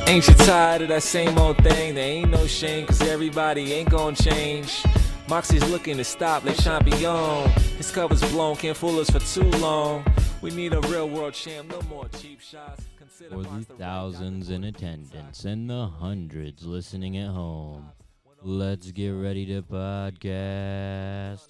Ain't you tired of that same old thing? There ain't no shame, cause everybody ain't gonna change. Moxie's looking to stop Le Champion. His cover's blown, can't fool us for too long. We need a real world champ, no more cheap shots. Consider For the Mox the right guy thousands for in the attendance and the hundreds listening at home, let's get ready to podcast.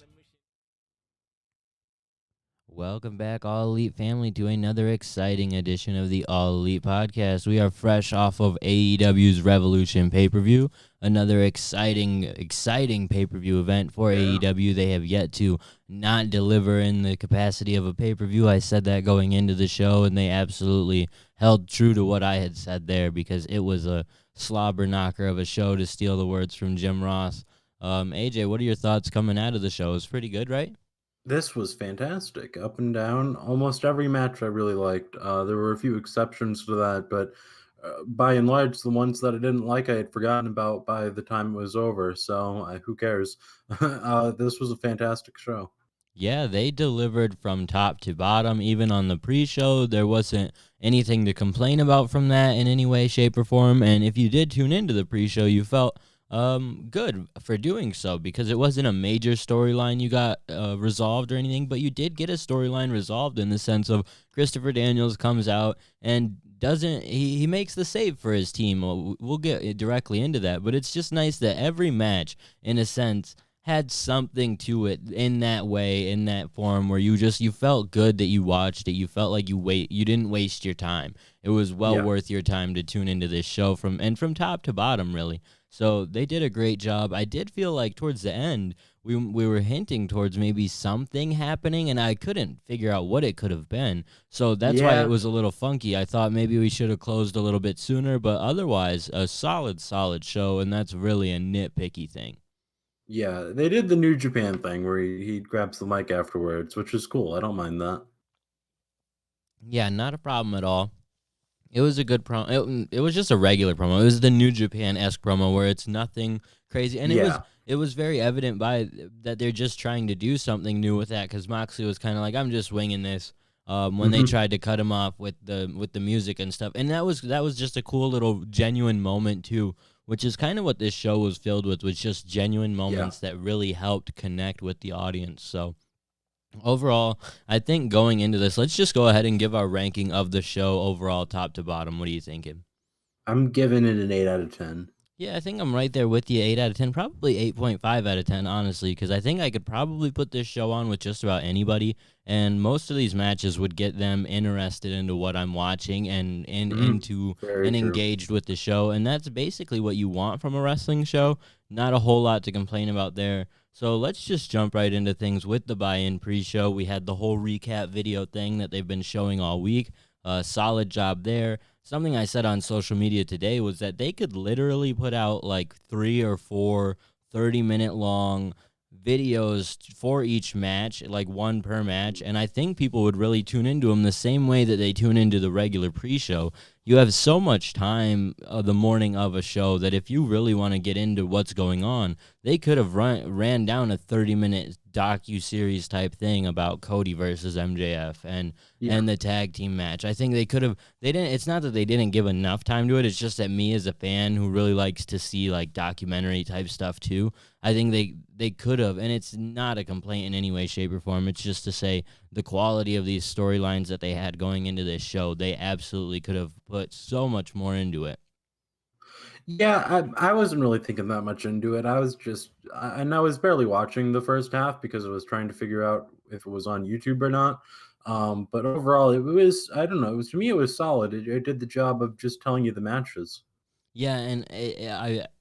Welcome back, All Elite family, to another exciting edition of the All Elite podcast. We are fresh off of AEW's Revolution pay-per-view, another exciting pay-per-view event for AEW. They have yet to not deliver in the capacity of a pay-per-view. I said that going into the show, and they absolutely held true to what I had said there because it was a slobber knocker of a show, to steal the words from Jim Ross. AJ, what are your thoughts coming out of the show? It was pretty good, right? This was fantastic, up and down. Almost every match I really liked. There were a few exceptions to that, but by and large, the ones that I didn't like, I had forgotten about by the time it was over. So who cares? This was a fantastic show. Yeah, they delivered from top to bottom. Even on the pre-show, there wasn't anything to complain about from that in any way, shape, or form. And if you did tune into the pre-show, you felt good for doing so because it wasn't a major storyline you got resolved or anything, but you did get a storyline resolved in the sense of Christopher Daniels comes out and doesn't he makes the save for his team. We'll get directly into that, but it's just nice that every match, in a sense, had something to it in that way, in that form, where you felt good that you watched it. You felt like you didn't waste your time. It was well Yeah. worth your time to tune into this show from top to bottom, really. So they did a great job. I did feel like towards the end we were hinting towards maybe something happening, and I couldn't figure out what it could have been. So that's why it Yeah. was a little funky. I thought maybe we should have closed a little bit sooner, but otherwise a solid show, and that's really a nitpicky thing. Yeah. They did the New Japan thing where he grabs the mic afterwards, which is cool. I don't mind that. Yeah, not a problem at all. It was a good promo. It was just a regular promo. It was the New Japan-esque promo where it's nothing crazy, and Yeah. it was very evident by that they're just trying to do something new with that because Moxley was kind of like, I'm just winging this. When they Hmm. tried to cut him off with the music and stuff, and that was just a cool little genuine moment too, which is kind of what this show was filled with, was just genuine Yeah. moments that really helped connect with the audience. So overall, I think going into this, let's just go ahead and give our ranking of the show overall, top to bottom. What are you thinking? I'm giving it an 8 out of 10. Yeah, I think I'm right there with you. 8 out of 10, probably 8.5 out of 10, honestly, because I think I could probably put this show on with just about anybody, and most of these matches would get them interested into what I'm watching and Hmm. into Very and true. engaged with the show, and that's basically what you want from a wrestling show. Not a whole lot to complain about there. So let's just jump right into things with the buy-in pre-show. We had the whole recap video thing that they've been showing all week. Solid job there. Something I said on social media today was that they could literally put out like 3 or 4 30-minute long videos for each match, like one per match, and I think people would really tune into them the same way that they tune into the regular pre-show. You have so much time the morning of a show that if you really want to get into what's going on, they could have ran down a 30-minute docu-series type thing about Cody versus MJF Yeah. and the tag team match. I think they could have. They didn't. It's not that they didn't give enough time to it. It's just that me as a fan who really likes to see like documentary type stuff too, I think they could have. And it's not a complaint in any way, shape, or form. It's just to say the quality of these storylines that they had going into this show, they absolutely could have put so much more into it. Yeah, I wasn't really thinking that much into it. I was just, and I was barely watching the first half because I was trying to figure out if it was on YouTube or not. But overall, it was, I don't know, it was, to me, it was solid. It did the job of just telling you the matches. Yeah, and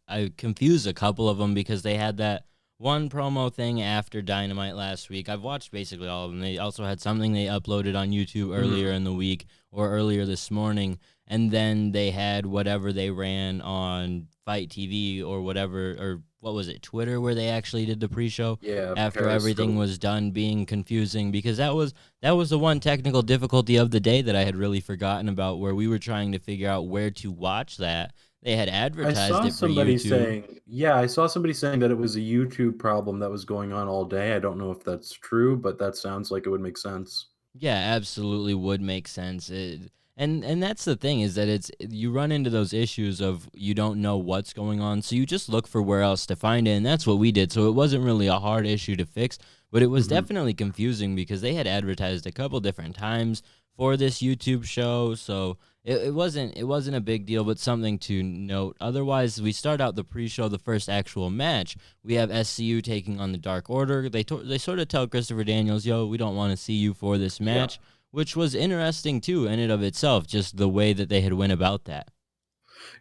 I confused a couple of them because they had that one promo thing after Dynamite last week. I've watched basically all of them. They also had something they uploaded on YouTube earlier Mhm. in the week or earlier this morning, and then they had whatever they ran on Fight TV or whatever, or what was it, Twitter, where they actually did the pre-show Yeah, after everything Periscope. was done, being confusing because that was the one technical difficulty of the day that I had really forgotten about, where we were trying to figure out where to watch that. They had I advertised saw it for somebody YouTube. saying, yeah, I saw somebody saying that it was a YouTube problem that was going on all day. I don't know if that's true, but that sounds like it would make sense. Yeah, absolutely would make sense. And that's the thing, is that it's you run into those issues of you don't know what's going on, so you just look for where else to find it, and that's what we did. So it wasn't really a hard issue to fix, but it was Hmm. definitely confusing because they had advertised a couple different times for this YouTube show, so it wasn't a big deal, but something to note. Otherwise, we start out the pre-show, the first actual match. We have SCU taking on the Dark Order. They sort of tell Christopher Daniels, "Yo, we don't want to see you for this Yeah. match," which was interesting too in and of itself, just the way that they had went about that.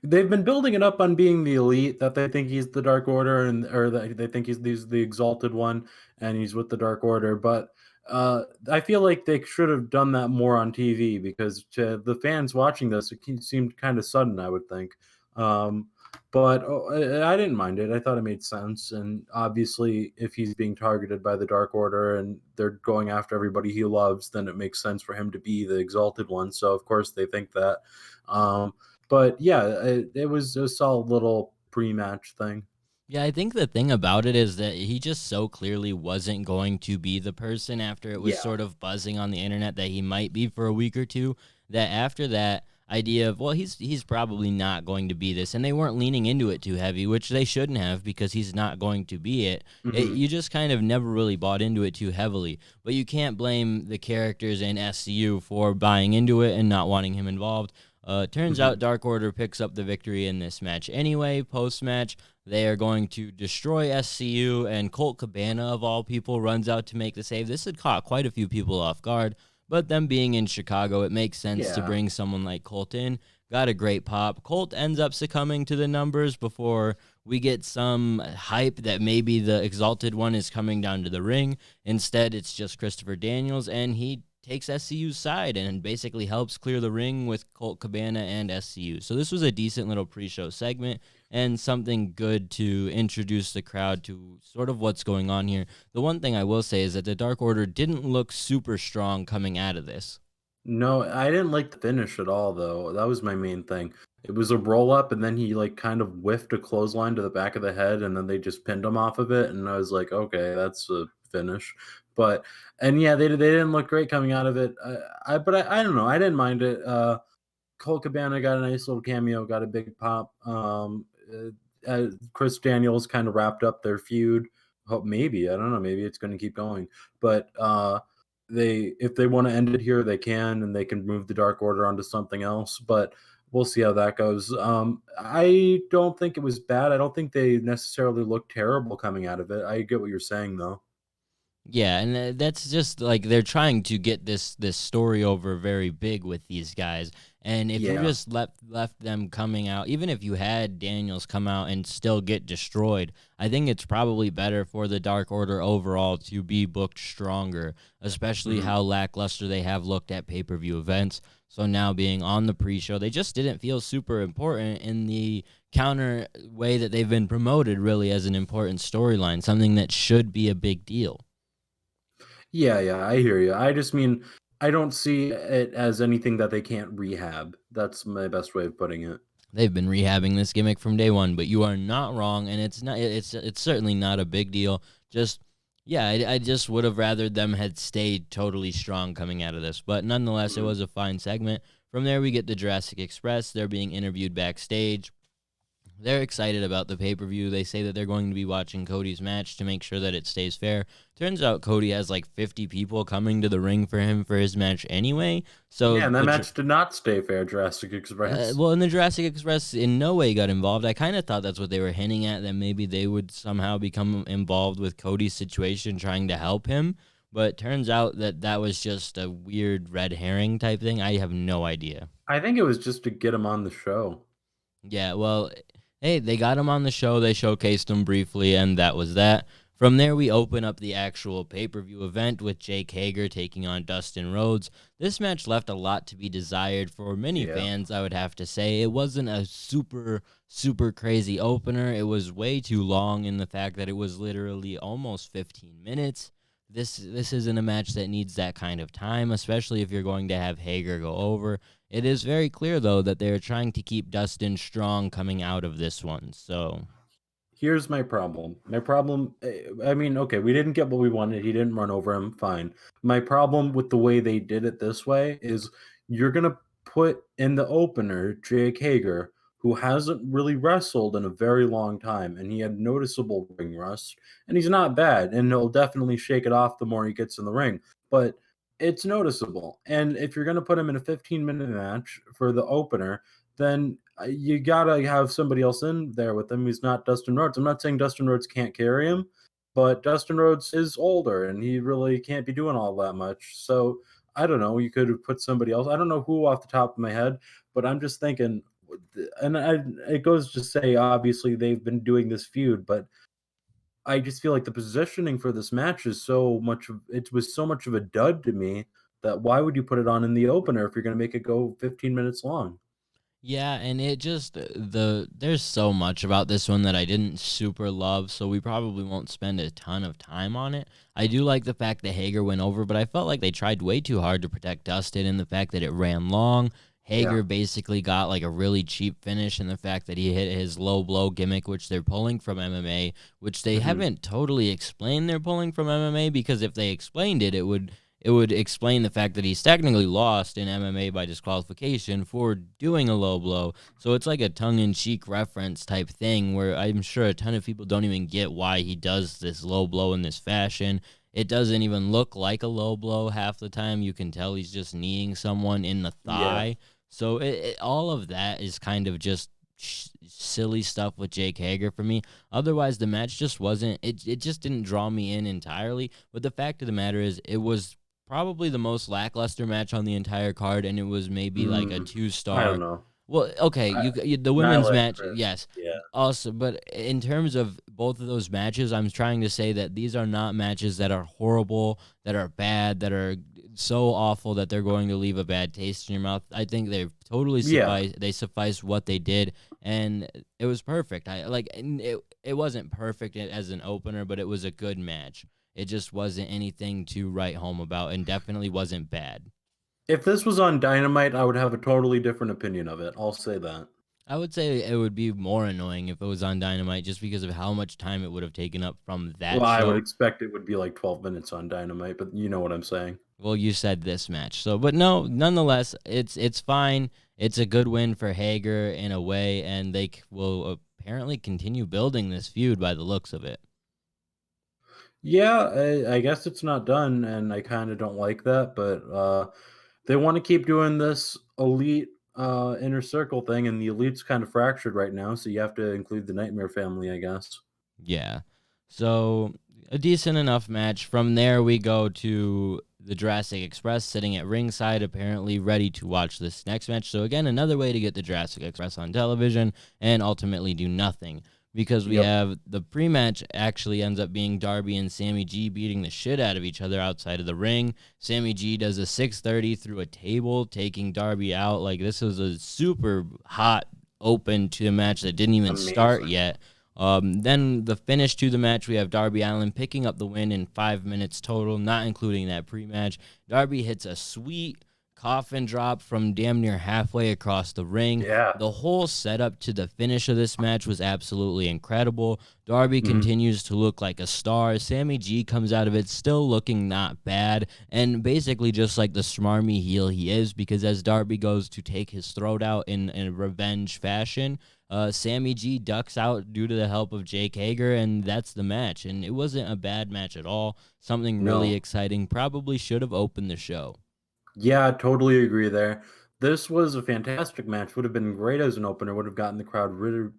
They've been building it up on being the elite, that they think he's the Dark Order, and or that they think he's the exalted one, and he's with the Dark Order. But I feel like they should have done that more on TV, because to the fans watching this, seemed kind of sudden, I would think. Um, but I didn't mind it. I thought it made sense, and obviously, if he's being targeted by the Dark Order and they're going after everybody he loves, then it makes sense for him to be the exalted one. So of course they think that. But yeah, it was a solid little pre-match thing. Yeah, I think the thing about it is that he just so clearly wasn't going to be the person after it was Yeah. sort of buzzing on the internet that he might be for a week or two. That after that idea of, well, he's probably not going to be this, and they weren't leaning into it too heavy, which they shouldn't have, because he's not going to be it. Mhm. You just kind of never really bought into it too heavily. But you can't blame the characters in SCU for buying into it and not wanting him involved. Turns out Mhm. Dark Order picks up the victory in this match anyway. Post match, they are going to destroy SCU, and Colt Cabana, of all people, runs out to make the save. This had caught quite a few people off guard, but them being in Chicago, it makes sense to Yeah. bring someone like Colt in. Got a great pop. Colt ends up succumbing to the numbers before we get some hype that maybe the Exalted One is coming down to the ring. Instead, it's just Christopher Daniels, and he takes SCU's side and basically helps clear the ring with Colt Cabana and SCU. So this was a decent little pre-show segment and something good to introduce the crowd to sort of what's going on here. The one thing I will say is that the Dark Order didn't look super strong coming out of this. No, I didn't like the finish at all, though. That was my main thing. It was a roll up, and then he like kind of whiffed a clothesline to the back of the head, and then they just pinned him off of it. And I was like, okay, that's a finish. But and yeah, they didn't look great coming out of it. I don't know. I didn't mind it. Cole Cabana got a nice little cameo, got a big pop. Chris Daniels kind of wrapped up their feud. Hope maybe, I don't know, maybe it's going to keep going, but they if they want to end it here, they can, and they can move the Dark Order onto something else. But we'll see how that goes. I don't think it was bad. I don't think they necessarily looked terrible coming out of it. I get what you're saying, though. Yeah, and that's just like they're trying to get this story over very big with these guys. And if you Yeah. just left them coming out, even if you had Daniels come out and still get destroyed, I think it's probably better for the Dark Order overall to be booked stronger, especially Mhm. how lackluster they have looked at pay-per-view events. So now being on the pre-show, they just didn't feel super important in the counter way that they've been promoted really as an important storyline, something that should be a big deal. Yeah, yeah, I hear you. I just mean, I don't see it as anything that they can't rehab. That's my best way of putting it. They've been rehabbing this gimmick from day one, but you are not wrong, and it's certainly not a big deal. Just yeah, I just would have rather them had stayed totally strong coming out of this, but nonetheless, it Mhm. was a fine segment. From there, we get the Jurassic Express. They're being interviewed backstage. They're excited about the pay per view. They say that they're going to be watching Cody's match to make sure that it stays fair. Turns out Cody has like 50 people coming to the ring for him for his match anyway. So Yeah, and that match did not stay fair, Jurassic uh, Express. well, in the Jurassic Express, in no way got involved. I kind of thought that's what they were hinting at, that maybe they would somehow become involved with Cody's situation, trying to help him. But turns out that that was just a weird red herring type thing. I have no idea. I think it was just to get him on the show. Yeah, well, hey, they got him on the show. They showcased him briefly, and that was that. From there, we open up the actual pay per view event with Jake Hager taking on Dustin Rhodes. This match left a lot to be desired for many Yeah. fans, I would have to say. It wasn't a super crazy opener. It was way too long in the fact that it was literally almost 15 minutes. This isn't a match that needs that kind of time, especially if you're going to have Hager go over. It is very clear, though, that they're trying to keep Dustin strong coming out of this one. So, Here's my problem. My problem, I mean, okay, we didn't get what we wanted. He didn't run over him. Fine. My problem with the way they did it this way is you're going to put in the opener Jake Hager, who hasn't really wrestled in a very long time, and he had noticeable ring rust, and he's not bad, and he'll definitely shake it off the more he gets in the ring, but it's noticeable. And if you're going to put him in a 15-minute match for the opener, then you got to have somebody else in there with him who's not Dustin Rhodes. I'm not saying Dustin Rhodes can't carry him, but Dustin Rhodes is older and he really can't be doing all that much. So I don't know. You could have put somebody else. I don't know who off the top of my head, but I'm just thinking, and it goes to say, obviously they've been doing this feud, but I just feel like the positioning for this match is it was so much of a dud to me that why would you put it on in the opener if you're going to make it go 15 minutes long? Yeah, and it just there's so much about this one that I didn't super love, so we probably won't spend a ton of time on it. I do like the fact that Hager went over, but I felt like they tried way too hard to protect Dustin, and the fact that it ran long. Hager basically got like a really cheap finish, and the fact that he hit his low blow gimmick, which they're pulling from MMA, which they haven't totally explained they're pulling from MMA, because if they explained it, it would explain the fact that he's technically lost in MMA by disqualification for doing a low blow. So it's like a tongue-in-cheek reference type thing where I'm sure a ton of people don't even get why he does this low blow in this fashion. It doesn't even look like a low blow half the time. You can tell he's just kneeing someone in the thigh. Yeah. So all of that is kind of just silly stuff with Jake Hager for me. Otherwise, the match just wasn't, it just didn't draw me in entirely. But the fact of the matter is, it was probably the most lackluster match on the entire card, and it was maybe like a 2-star. I don't know. Well, okay, the women's match, yes. Yeah. Also, but in terms of both of those matches, I'm trying to say that these are not matches that are horrible, that are bad, that are so awful that they're going to leave a bad taste in your mouth. I think they totally suffice what they did, and it was perfect. It wasn't perfect as an opener, but it was a good match. It just wasn't anything to write home about, and definitely wasn't bad. If this was on Dynamite, I would have a totally different opinion of it. I'll say that. I would say it would be more annoying if it was on Dynamite, just because of how much time it would have taken up from that show. I would expect it would be like 12 minutes on Dynamite, but you know what I'm saying. Well, you said this match. So, but no, nonetheless, it's fine. It's a good win for Hager in a way, and they will apparently continue building this feud by the looks of it. Yeah, I guess it's not done, and I kind of don't like that, but they want to keep doing this elite inner circle thing, and the elite's kind of fractured right now, so you have to include the Nightmare family, I guess. Yeah. So a decent enough match. From there, we go to the Jurassic Express sitting at ringside, apparently ready to watch this next match. So again, another way to get the Jurassic Express on television and ultimately do nothing. Because we have the pre-match actually ends up being Darby and Sammy G beating the shit out of each other outside of the ring. Sammy G does a 630 through a table, taking Darby out. Like, this was a super hot open to the match that didn't even start yet. Then the finish to the match, we have Darby Allin picking up the win in 5 minutes total, not including that pre-match. Darby hits a sweet coffin drop from damn near halfway across the ring. Yeah. The whole setup to the finish of this match was absolutely incredible. Darby continues to look like a star. Sammy G comes out of it still looking not bad, and basically just like the smarmy heel he is, because as Darby goes to take his throat out in a revenge fashion, Sammy G ducks out due to the help of Jake Hager, and that's the match. And it wasn't a bad match at all. Something really exciting. Probably should have opened the show. Yeah, I totally agree there. This was a fantastic match. Would have been great as an opener. Would have gotten the crowd really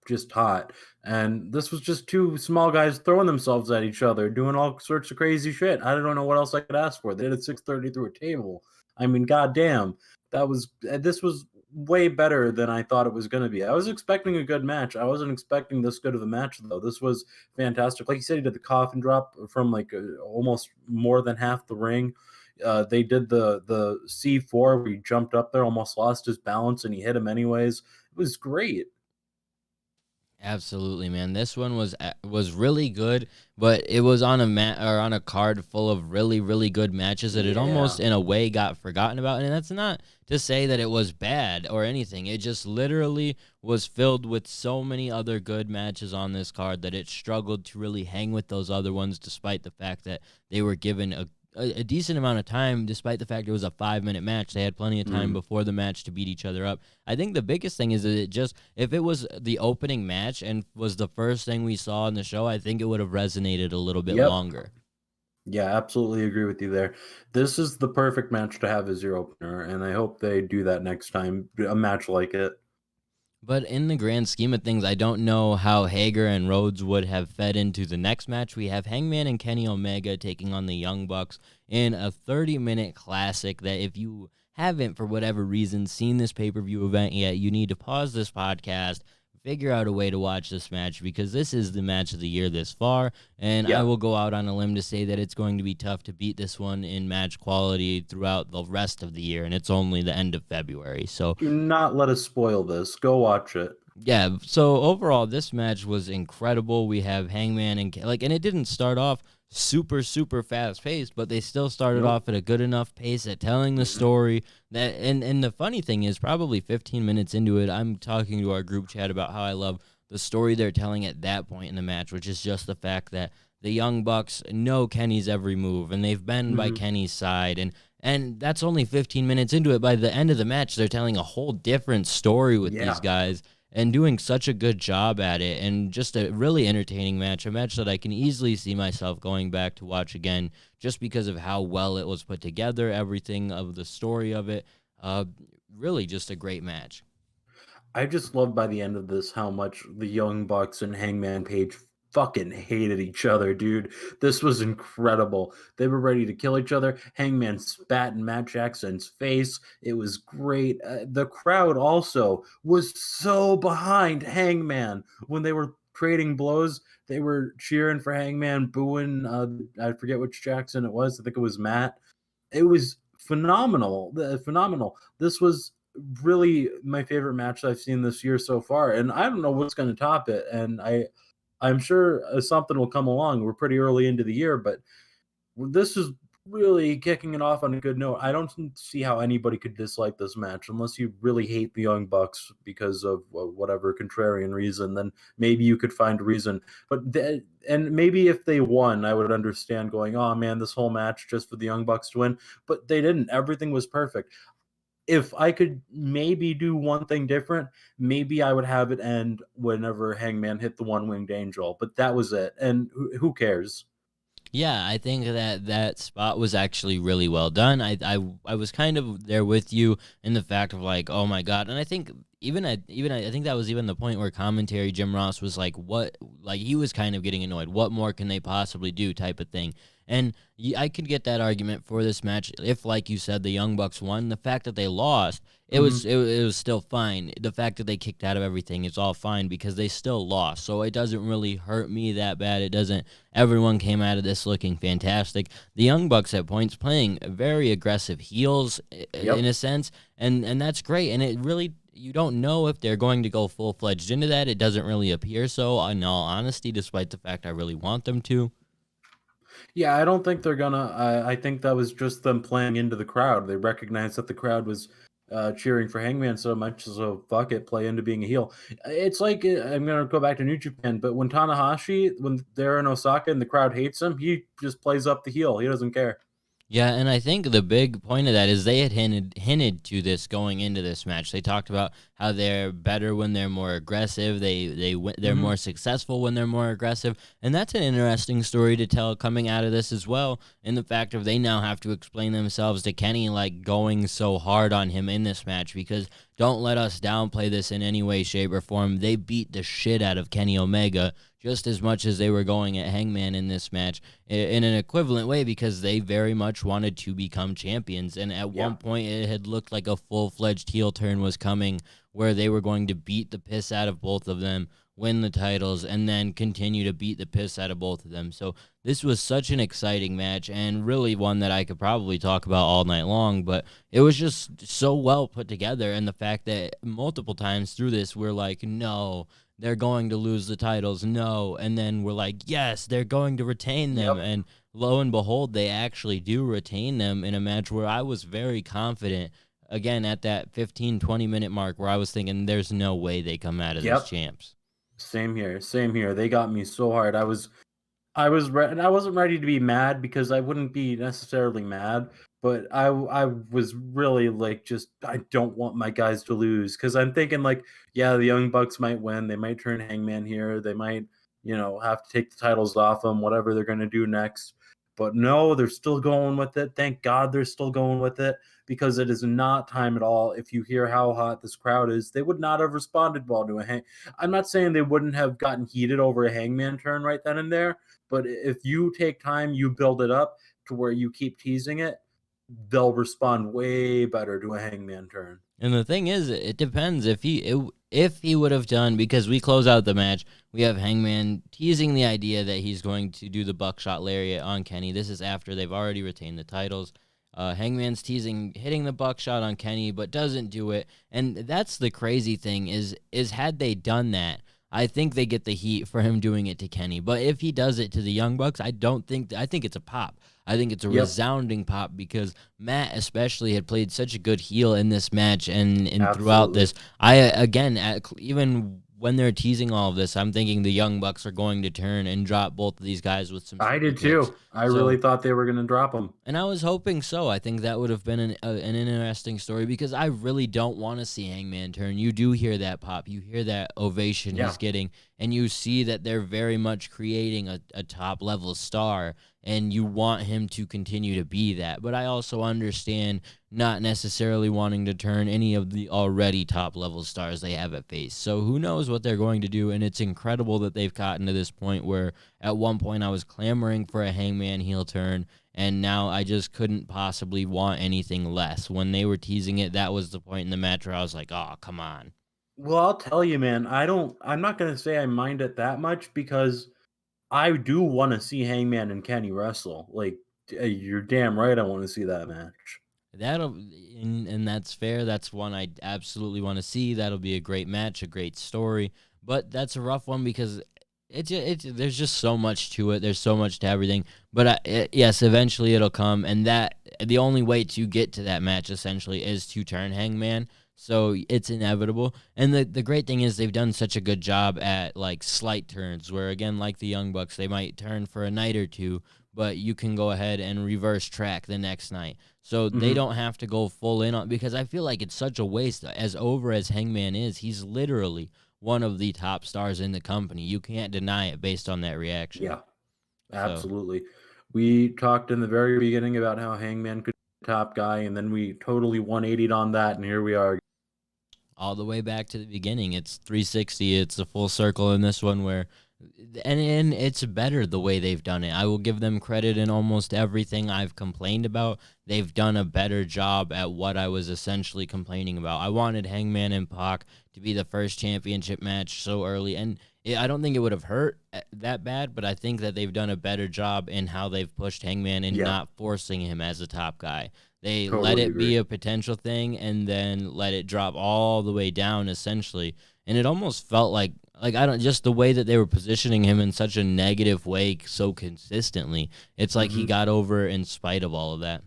just hot. And this was just two small guys throwing themselves at each other, doing all sorts of crazy shit. I don't know what else I could ask for. They did a 630 through a table. I mean, goddamn, this was way better than I thought it was going to be. I was expecting a good match. I wasn't expecting this good of a match though. This was fantastic. Like you said, he did the coffin drop from almost more than half the ring. They did the C4 where he jumped up there, almost lost his balance, and he hit him anyways. It was great. Absolutely, man. This one was really good, but it was on a card full of really, really good matches that it almost in a way got forgotten about. And that's not to say that it was bad or anything. It just literally was filled with so many other good matches on this card that it struggled to really hang with those other ones, despite the fact that they were given a decent amount of time, despite the fact it was a 5-minute match. They had plenty of time before the match to beat each other up. I think the biggest thing is that if it was the opening match and was the first thing we saw in the show, I think it would have resonated a little bit longer. Yeah, absolutely agree with you there. This is the perfect match to have as your opener, and I hope they do that next time, a match like it. But in the grand scheme of things, I don't know how Hager and Rhodes would have fed into the next match. We have Hangman and Kenny Omega taking on the Young Bucks in a 30-minute classic that if you haven't, for whatever reason, seen this pay-per-view event yet, you need to pause this podcast, figure out a way to watch this match, because this is the match of the year this far, and I will go out on a limb to say that it's going to be tough to beat this one in match quality throughout the rest of the year, and it's only the end of February. So do not let us spoil this. Go watch it. Yeah, so overall, this match was incredible. We have Hangman and and it didn't start off super fast paced, but they still started off at a good enough pace at telling the story. That and the funny thing is, probably 15 minutes into it, I'm talking to our group chat about how I love the story they're telling at that point in the match, which is just the fact that the Young Bucks know Kenny's every move, and they've been by Kenny's side, and that's only 15 minutes into it. By the end of the match, they're telling a whole different story with these guys, and doing such a good job at it, and just a really entertaining match, a match that I can easily see myself going back to watch again just because of how well it was put together, everything of the story of it. Really just a great match. I just love by the end of this how much the Young Bucks and Hangman Page fucking hated each other, dude. This was incredible. They were ready to kill each other. Hangman spat in Matt Jackson's face. It was great. The crowd also was so behind Hangman when they were trading blows. They were cheering for Hangman, booing. I forget which Jackson it was. I think it was Matt. It was phenomenal. Phenomenal. This was really my favorite match I've seen this year so far, and I don't know what's going to top it. And I'm sure something will come along. We're pretty early into the year, but this is really kicking it off on a good note. I don't see how anybody could dislike this match unless you really hate the Young Bucks because of whatever contrarian reason. Then maybe you could find a reason. But and maybe if they won, I would understand going, oh man, this whole match just for the Young Bucks to win. But they didn't. Everything was perfect. If I could maybe do one thing different, maybe I would have it end whenever Hangman hit the one-winged angel. But that was it. And who cares? Yeah, I think that spot was actually really well done. I was kind of there with you in the fact of like, oh my god, and I think I think that was even the point where commentary Jim Ross was like, what, like he was kind of getting annoyed. What more can they possibly do, type of thing. And I could get that argument for this match if, like you said, the Young Bucks won. The fact that they lost, it was still fine. The fact that they kicked out of everything is all fine because they still lost. So it doesn't really hurt me that bad. It doesn't. Everyone came out of this looking fantastic. The Young Bucks at points playing very aggressive heels in a sense, and that's great. And it really, you don't know if they're going to go full-fledged into that. It doesn't really appear so, in all honesty, despite the fact I really want them to. Yeah, I don't think they're gonna. I think that was just them playing into the crowd. They recognized that the crowd was cheering for Hangman so much, so fuck it, play into being a heel. It's like I'm gonna go back to New Japan, but when Tanahashi, when they're in Osaka and the crowd hates him, he just plays up the heel. He doesn't care. Yeah, and I think the big point of that is they had hinted to this going into this match. They talked about how they're better when they're more aggressive. They're more successful when they're more aggressive, and that's an interesting story to tell coming out of this as well. In the fact of they now have to explain themselves to Kenny, like going so hard on him in this match, because don't let us downplay this in any way, shape, or form. They beat the shit out of Kenny Omega just as much as they were going at Hangman in this match in an equivalent way, because they very much wanted to become champions. And at one point, it had looked like a full-fledged heel turn was coming where they were going to beat the piss out of both of them, win the titles, and then continue to beat the piss out of both of them. So this was such an exciting match, and really one that I could probably talk about all night long, but it was just so well put together. And the fact that multiple times through this, we're like, no, they're going to lose the titles, no. And then we're like, yes, they're going to retain them. And lo and behold, they actually do retain them in a match where I was very confident, again, at that 15, 20-minute mark, where I was thinking there's no way they come out of this champs. Same here. They got me so hard. I wasn't ready to be mad because I wouldn't be necessarily mad, but I was really like just I don't want my guys to lose because I'm thinking like yeah the Young Bucks might win, they might turn Hangman here, they might have to take the titles off them, whatever they're gonna do next. But no, they're still going with it. Thank God they're still going with it because it is not time at all. If you hear how hot this crowd is, they would not have responded well to a hang. I'm not saying they wouldn't have gotten heated over a Hangman turn right then and there, but if you take time, you build it up to where you keep teasing it, they'll respond way better to a Hangman turn. And the thing is, it depends if he would have done, because we close out the match, we have Hangman teasing the idea that he's going to do the buckshot lariat on Kenny. This is after they've already retained the titles. Hangman's teasing hitting the buckshot on Kenny, but doesn't do it. And that's the crazy thing is had they done that, I think they get the heat for him doing it to Kenny. But if he does it to the Young Bucks, I think it's a pop. I think it's a resounding pop because Matt especially had played such a good heel in this match and throughout this. Even when they're teasing all of this, I'm thinking the Young Bucks are going to turn and drop both of these guys with some. I did too. I really thought they were going to drop them. And I was hoping so. I think that would have been an interesting story because I really don't want to see Hangman turn. You do hear that pop. You hear that ovation he's getting. And you see that they're very much creating a top-level star. And you want him to continue to be that. But I also understand not necessarily wanting to turn any of the already top-level stars they have at face. So who knows what they're going to do. And it's incredible that they've gotten to this point where at one point I was clamoring for a Hangman heel turn. And now I just couldn't possibly want anything less. When they were teasing it, that was the point in the match where I was like, oh, come on. Well, I'll tell you, man, I'm not going to say I mind it that much because I do want to see Hangman and Kenny wrestle. Like, you're damn right I want to see that match. And that's fair. That's one I absolutely want to see. That'll be a great match, a great story. But that's a rough one because there's just so much to it. There's so much to everything. But yes, eventually it'll come. And the only way to get to that match essentially is to turn Hangman. So it's inevitable. And the great thing is they've done such a good job at like slight turns where, again, like the Young Bucks, they might turn for a night or two, but you can go ahead and reverse track the next night. So they don't have to go full in on, because I feel like it's such a waste. As over as Hangman is, he's literally one of the top stars in the company. You can't deny it based on that reaction. Yeah, absolutely. So, we talked in the very beginning about how Hangman could be the top guy, and then we totally 180'd on that, and here we are. All the way back to the beginning. It's 360. It's a full circle in this one where, and it's better the way they've done it. I will give them credit in almost everything I've complained about. They've done a better job at what I was essentially complaining about. I wanted Hangman and Pac to be the first championship match so early, and I don't think it would have hurt that bad, but I think that they've done a better job in how they've pushed Hangman and not forcing him as a top guy. They let it be a potential thing and then let it drop all the way down, essentially. And it almost felt like just the way that they were positioning him in such a negative way so consistently. It's like he got over in spite of all of that.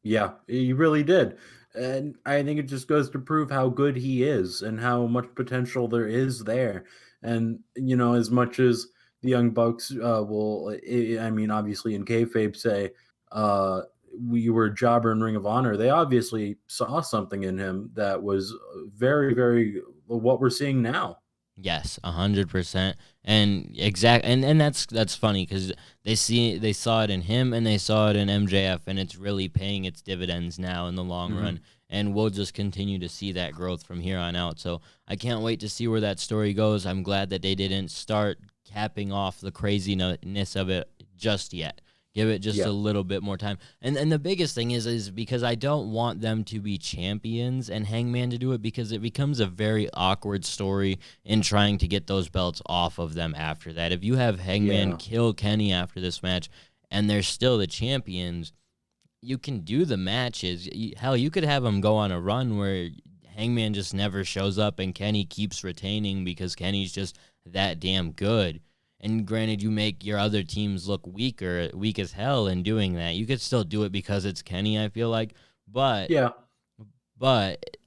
Yeah, he really did. And I think it just goes to prove how good he is and how much potential there is there. And, as much as the Young Bucks will, I mean, obviously in kayfabe say, we were a jobber in Ring of Honor, they obviously saw something in him that was very, very what we're seeing now. Yes, 100%, and and that's funny because they saw it in him and they saw it in MJF, and it's really paying its dividends now in the long run, and we'll just continue to see that growth from here on out. So I can't wait to see where that story goes. I'm glad that they didn't start capping off the craziness of it just yet. Give it just a little bit more time. And the biggest thing is because I don't want them to be champions and Hangman to do it, because it becomes a very awkward story in trying to get those belts off of them after that. If you have Hangman kill Kenny after this match and they're still the champions, you can do the matches. Hell, you could have them go on a run where Hangman just never shows up and Kenny keeps retaining because Kenny's just that damn good. And granted, you make your other teams look weak as hell in doing that. You could still do it because it's Kenny, I feel like. But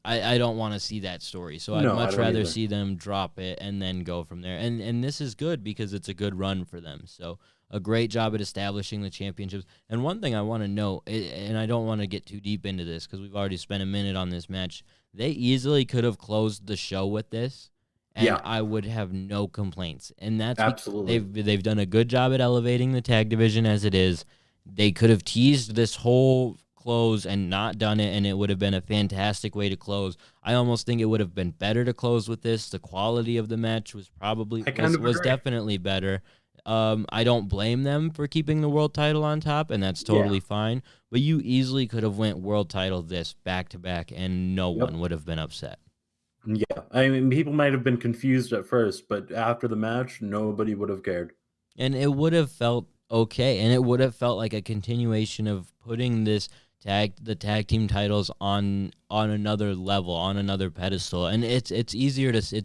I don't want to see that story. So I'd much rather see them drop it and then go from there. And this is good because it's a good run for them. So a great job at establishing the championships. And one thing I want to note, and I don't want to get too deep into this because we've already spent a minute on this match, they easily could have closed the show with this, and Yeah, I would have no complaints. And that's because absolutely. they've done a good job at elevating the tag division as it is. They could have teased this whole close and not done it, and it would have been a fantastic way to close. I almost think it would have been better to close with this. The quality of the match was I kind of was agree. definitely better. I don't blame them for keeping the world title on top, and that's Yeah. totally fine. But you easily could have went world title this back to back, and no Yep. one would have been upset. Yeah. I mean, people might have been confused at first, but after the match, nobody would have cared. And it would have felt okay, and it would have felt like a continuation of putting the tag team titles on another level, on another pedestal. And it's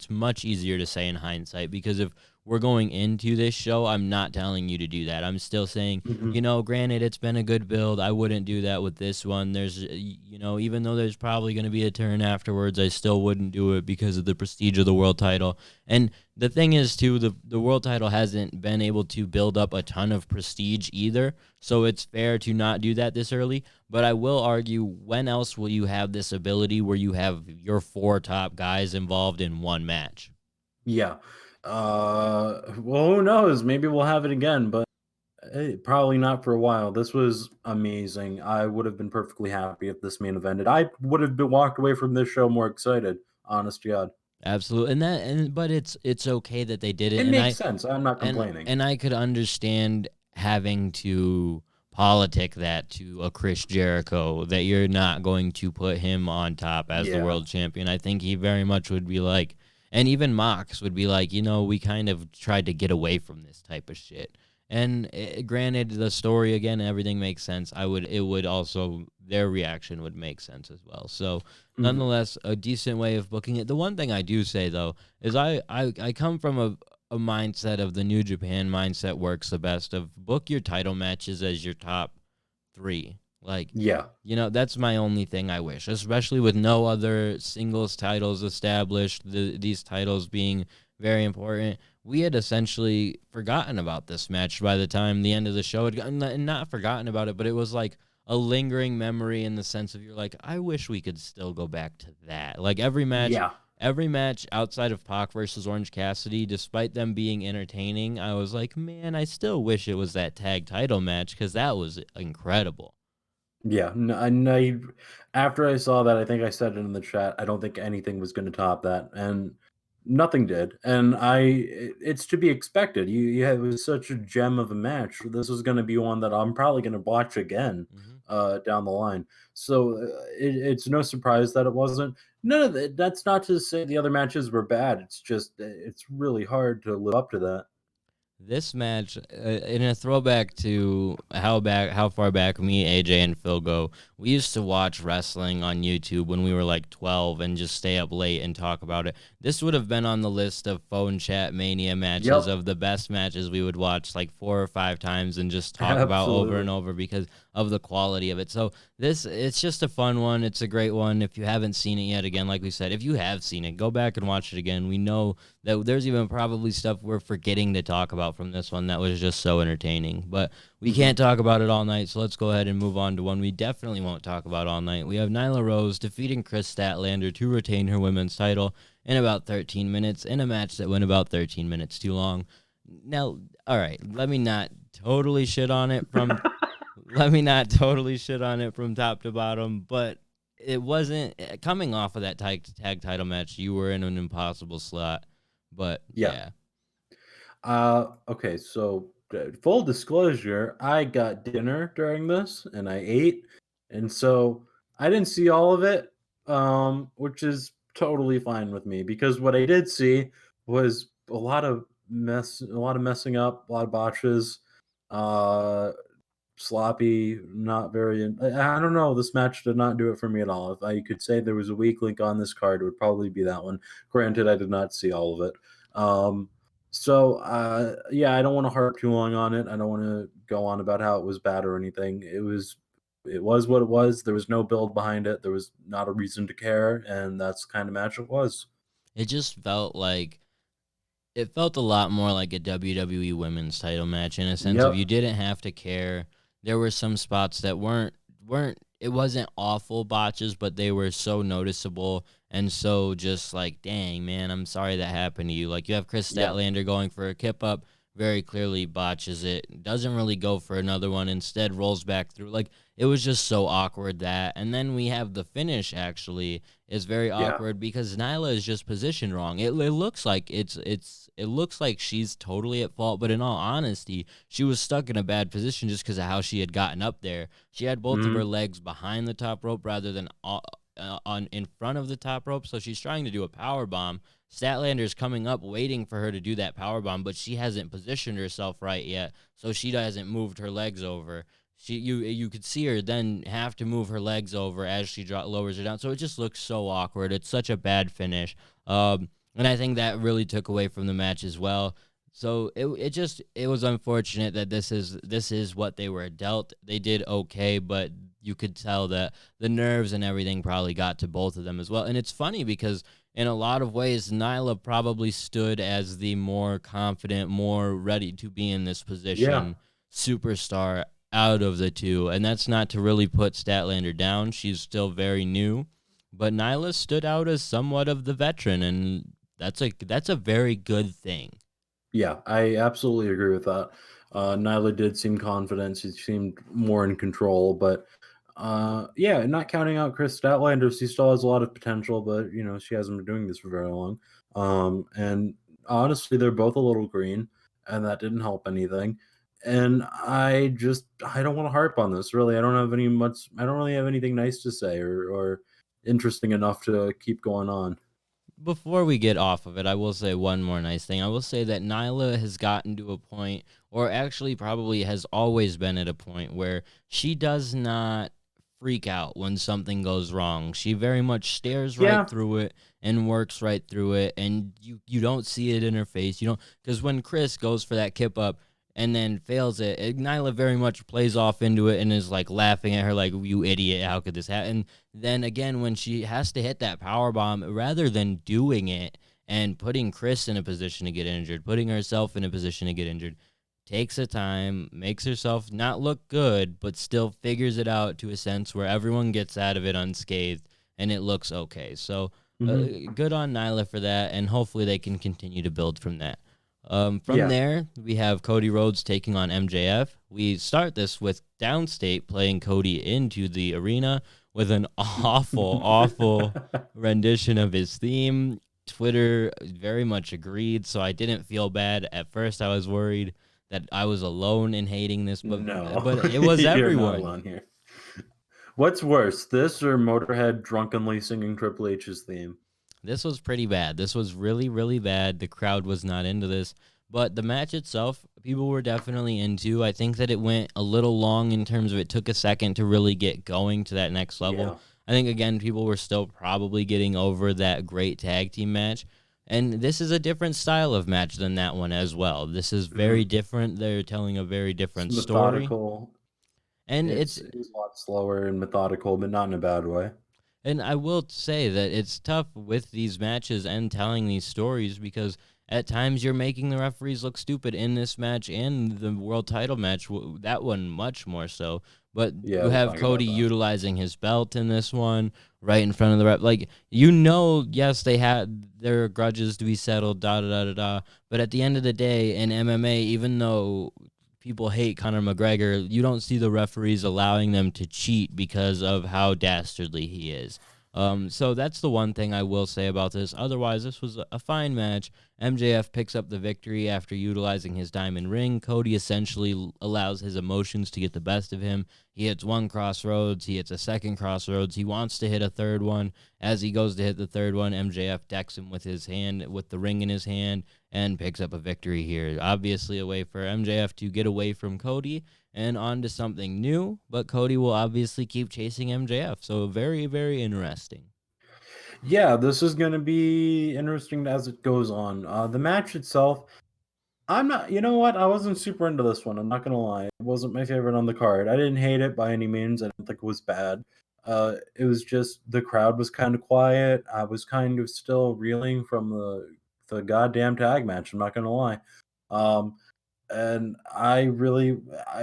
much easier to say in hindsight, because if we're going into this show, I'm not telling you to do that. I'm still saying, Mhm. granted, it's been a good build. I wouldn't do that with this one. There's, even though there's probably going to be a turn afterwards, I still wouldn't do it because of the prestige of the world title. And the thing is, too, the world title hasn't been able to build up a ton of prestige either. So it's fair to not do that this early. But I will argue, when else will you have this ability where you have your 4 top guys involved in one match? Yeah. Well, who knows? Maybe we'll have it again, but probably not for a while. This was amazing. I would have been perfectly happy if this main event ended. I would have been walked away from this show more excited. Honest to God, Absolutely. But it's okay that they did it, it makes sense. I'm not and complaining. and I could understand having to politic that to a Chris Jericho, that you're not going to put him on top as the Yeah. world champion. I think he very much would be like, and even Mox would be like, we kind of tried to get away from this type of shit. And granted, the story again, everything makes sense. It would also, their reaction would make sense as well. So, Mhm. nonetheless, a decent way of booking it. The one thing I do say though is I come from a mindset of the New Japan mindset works the best of book your title matches as your top 3. Like, Yeah. that's my only thing I wish, especially with no other singles titles established, these titles being very important. We had essentially forgotten about this match by the time the end of the show had gotten, and not forgotten about it, but it was like a lingering memory in the sense of, you're like, I wish we could still go back to that. Like Yeah. every match outside of Pac versus Orange Cassidy, despite them being entertaining, I was like, man, I still wish it was that tag title match, because that was incredible. Yeah. No, after I saw that, I think I said it in the chat. I don't think anything was going to top that, and nothing did. And it's to be expected. It was such a gem of a match. This was going to be one that I'm probably going to watch again Hmm. down the line. So it's no surprise that it wasn't. None of that. That's not to say the other matches were bad. It's just it's really hard to live up to that. This match, in a throwback to how far back me, AJ, and Phil go, we used to watch wrestling on YouTube when we were like 12 and just stay up late and talk about it. This would have been on the list of phone chat mania matches, Yep. of the best matches we would watch like 4 or 5 times and just talk about over and Absolutely. over because of the quality of it. So it's just a fun one. It's a great one. If you haven't seen it yet, again, like we said, if you have seen it, go back and watch it again. We know that there's even probably stuff we're forgetting to talk about from this one that was just so entertaining. But we Mhm. can't talk about it all night, so let's go ahead and move on to one we definitely won't talk about all night. We have Nyla Rose defeating Chris Statlander to retain her women's title in about 13 minutes, in a match that went about 13 minutes too long. Now, all right, let me not totally shit on it from top to bottom, but it wasn't coming off of that tag title match. You were in an impossible slot, but Yeah. yeah. Okay, so full disclosure, I got dinner during this and I ate, and so I didn't see all of it, which is totally fine with me because what I did see was a lot of messing up, a lot of botches, uh, sloppy, not very. I don't know. This match did not do it for me at all. If I could say there was a weak link on this card, it would probably be that one. Granted, I did not see all of it. Yeah, I don't want to harp too long on it. I don't want to go on about how it was bad or anything. It was what it was. There was no build behind it. There was not a reason to care, and that's the kind of match it was. It just felt like It felt a lot more like a WWE Women's Title match in a sense of you Yep. didn't have to care. There were some spots that weren't it wasn't awful botches, but they were so noticeable and so just like, dang man, I'm sorry that happened to you. Like you have Chris Yeah. Statlander going for a kip up, very clearly botches it, doesn't really go for another one, instead rolls back through. Like it was just so awkward that. And then we have the finish actually is very Yeah. awkward because Nyla is just positioned wrong. It looks like it looks like she's totally at fault, but in all honesty, she was stuck in a bad position just because of how she had gotten up there. She had both of her Mhm. legs behind the top rope rather than on in front of the top rope, so she's trying to do a power bomb. Statlander's coming up waiting for her to do that power bomb, but she hasn't positioned herself right yet, so she hasn't moved her legs over. You could see her then have to move her legs over as she lowers her down. So it just looks so awkward. It's such a bad finish. And I think that really took away from the match as well. So it was unfortunate that this is what they were dealt. They did okay, but you could tell that the nerves and everything probably got to both of them as well. And it's funny because in a lot of ways, Nyla probably stood as the more confident, more ready to be in this Yeah. position superstar out of the two. And that's not to really put Statlander down. She's still very new. But Nyla stood out as somewhat of the veteran, and that's a very good thing. Yeah, I absolutely agree with that. Nyla did seem confident. She seemed more in control, but yeah, not counting out Chris Statlander, she still has a lot of potential, but she hasn't been doing this for very long. And honestly, they're both a little green, and that didn't help anything. And I don't want to harp on this really. I don't really have anything nice to say or interesting enough to keep going on. Before we get off of it, I will say one more nice thing. I will say that Nyla has gotten to a point, or actually probably has always been at a point, where she does not freak out when something goes wrong. She very much stares right Yeah, through it and works right through it, and you don't see it in her face. You don't, because when Chris goes for that kip up and then fails Nyla very much plays off into it and is like laughing at her like, you idiot, how could this happen? Then again, when she has to hit that power bomb, rather than doing it and putting Chris in a position to get injured, putting herself in a position to get injured, takes the time, makes herself not look good, but still figures it out to a sense where everyone gets out of it unscathed and it looks okay. So hmm good on Nyla for that, and hopefully they can continue to build from that. From yeah. there, we have Cody Rhodes taking on MJF. We start this with Downstate playing Cody into the arena with an awful, awful rendition of his theme. Twitter very much agreed, so I didn't feel bad. At first, I was worried that I was alone in hating this, but No, but it was you're not everyone. alone here. What's worse, this or Motorhead drunkenly singing Triple H's theme? This was pretty bad. This was really, really bad. The crowd was not into this. But the match itself, people were definitely into. I think that it went a little long in terms of it took a second to really get going to that next level. Yeah. I think, again, people were still probably getting over that great tag team match. And this is a different style of match than that one as well. This is very Mhm. different. They're telling a very It's different story. methodical. And It's a lot slower and methodical, but not in a bad way. And I will say that it's tough with these matches and telling these stories because at times you're making the referees look stupid in this match and the world title match, that one much more so. But Yeah, you we'll have talk about Cody that. utilizing his belt in this one right in front of the ref. Like, yes, they had their grudges to be settled, da da da da da. But at the end of the day, in MMA, even though people hate Conor McGregor, you don't see the referees allowing them to cheat because of how dastardly he is. So that's the one thing I will say about this. Otherwise, this was a fine match. MJF picks up the victory after utilizing his diamond ring. Cody essentially allows his emotions to get the best of him. He hits one crossroads, he hits a second crossroads. He wants to hit a third one. As he goes to hit the third one, MJF decks him with his hand, with the ring in his hand, and picks up a victory here. Obviously, a way for MJF to get away from Cody and on to something new, but Cody will obviously keep chasing MJF. So very, very interesting. Yeah, this is going to be interesting as it goes on. The match itself, I'm not, you know what? I wasn't super into this one. I'm not going to lie. It wasn't my favorite on the card. I didn't hate it by any means. I don't think it was bad. It was just the crowd was kind of quiet. I was kind of still reeling from the a goddamn tag match. I'm not gonna lie. Um, and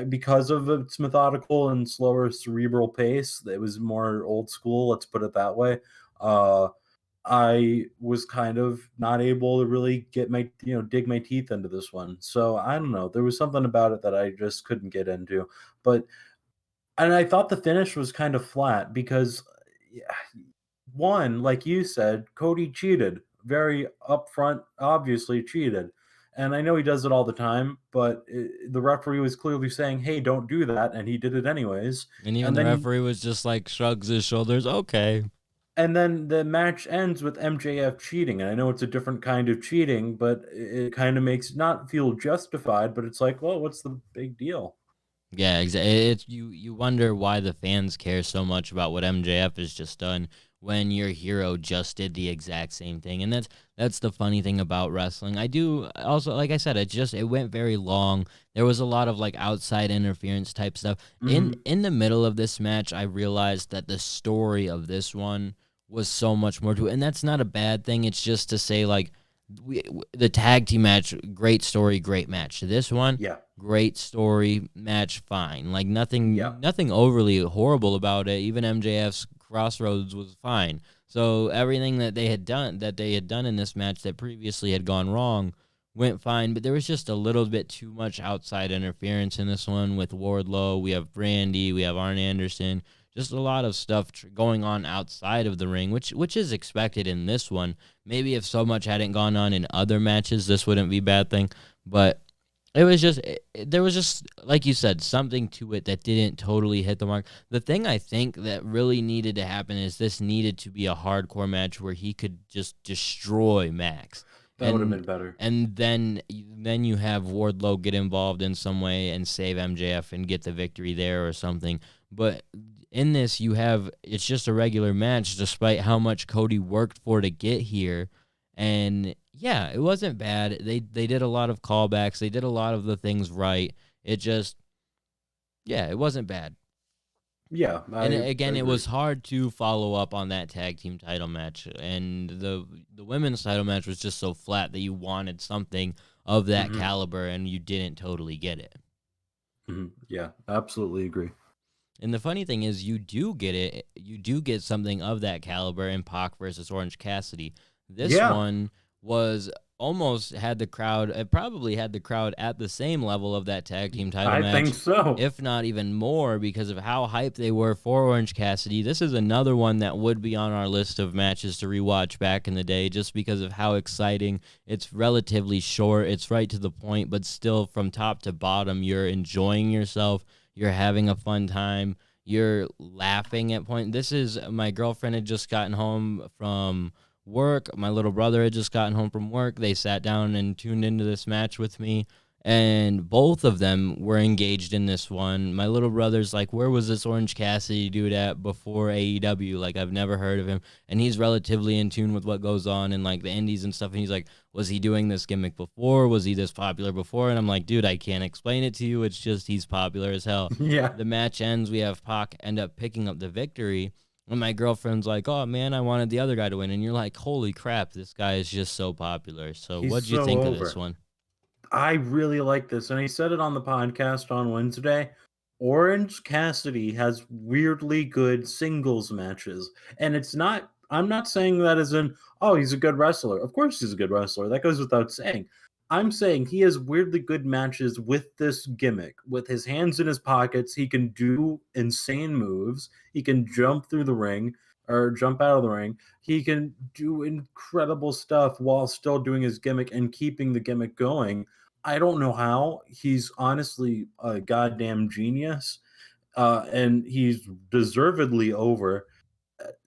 because of its methodical and slower cerebral pace, it was more old school. Let's put it that way. Uh, I was kind of not able to really get my dig my teeth into this one. So I don't know. There was something about it that I just couldn't get into. But and I thought the finish was kind of flat because yeah, one, like you said, Cody cheated. Very upfront, obviously cheated. And I know he does it all the time, but the referee was clearly saying, "Hey, don't do that," and he did it anyways. And even And the then referee was just like shrugs his shoulders. Okay. the match ends with MJF cheating. And I know it's a different kind of cheating, but it kind of makes it not feel justified, but it's like, well, what's the big deal? Yeah, exactly. It's you wonder why the fans care so much about what MJF has just done when your hero just did the exact same thing. And that's the funny thing about wrestling. I do also, like I said, it went very long. There was a lot of like outside interference type stuff. Mhm. In the middle of this match, I realized that the story of this one was so much more to it. And that's not a bad thing. It's just to say like the tag team match, great story, great match. This one, Yeah. great story, match fine. Like Yeah. nothing overly horrible about it. Even MJF's Crossroads was fine. So everything that they had done in this match that previously had gone wrong went fine, but there was just a little bit too much outside interference in this one with Wardlow. We have Brandy, we have Arn Anderson, just a lot of stuff going on outside of the ring, which is expected in this one. Maybe if so much hadn't gone on in other matches, this wouldn't be a bad thing, but it was just there was just like you said something to it that didn't totally hit the mark. The thing I think that really needed to happen is this needed to be a hardcore match where he could just destroy Max. That would have been And better. and then you have Wardlow get involved in some way and save MJF and get the victory there or something. But in this it's just a regular match despite how much Cody worked for to get here. And yeah, it wasn't bad. They did a lot of callbacks. They did a lot of the things right. It just yeah, it wasn't bad. Yeah, And I again, it agree. was hard to follow up on that tag team title match, and the women's title match was just so flat that you wanted something of that Mhm. caliber, and you didn't totally get it. Mhm. Yeah, absolutely agree. And the funny thing is, you do get it. You do get something of that caliber in Pac versus Orange Cassidy. This Yeah, one was almost had the crowd. It probably had the crowd at the same level of that tag team title I think match, so. if not even more, because of how hyped they were for Orange Cassidy. This is another one that would be on our list of matches to rewatch back in the day, just because of how exciting. It's relatively short. It's right to the point, but still, from top to bottom, you're enjoying yourself. You're having a fun time. You're laughing at point. This is my girlfriend had just gotten home from work. My little brother had just gotten home from work. They sat down and tuned into this match with me, and both of them were engaged in this one. My little brother's like, "Where was this Orange Cassidy dude at before AEW? Like, I've never heard of him." And he's relatively in tune with what goes on in like the indies and stuff. And he's like, "Was he doing this gimmick before? Was he this popular before?" And I'm like, "Dude, I can't explain it to you. It's just he's popular as hell." Yeah, The match ends. We have Pac end up picking up the victory. And my girlfriend's like, "Oh man, I wanted the other guy to win." And you're like, "Holy crap, this guy is just so popular." So, he's what'd you so think of this over. one? I really like this, and I said it on the podcast on Wednesday. Orange Cassidy has weirdly good singles matches, and it's not. I'm not saying that as in, oh, he's a good wrestler. Of course, he's a good wrestler. That goes without saying. I'm saying he has weirdly good matches with this gimmick. With his hands in his pockets, he can do insane moves. He can jump through the ring or jump out of the ring. He can do incredible stuff while still doing his gimmick and keeping the gimmick going. I don't know how. He's honestly a goddamn genius, and he's deservedly over.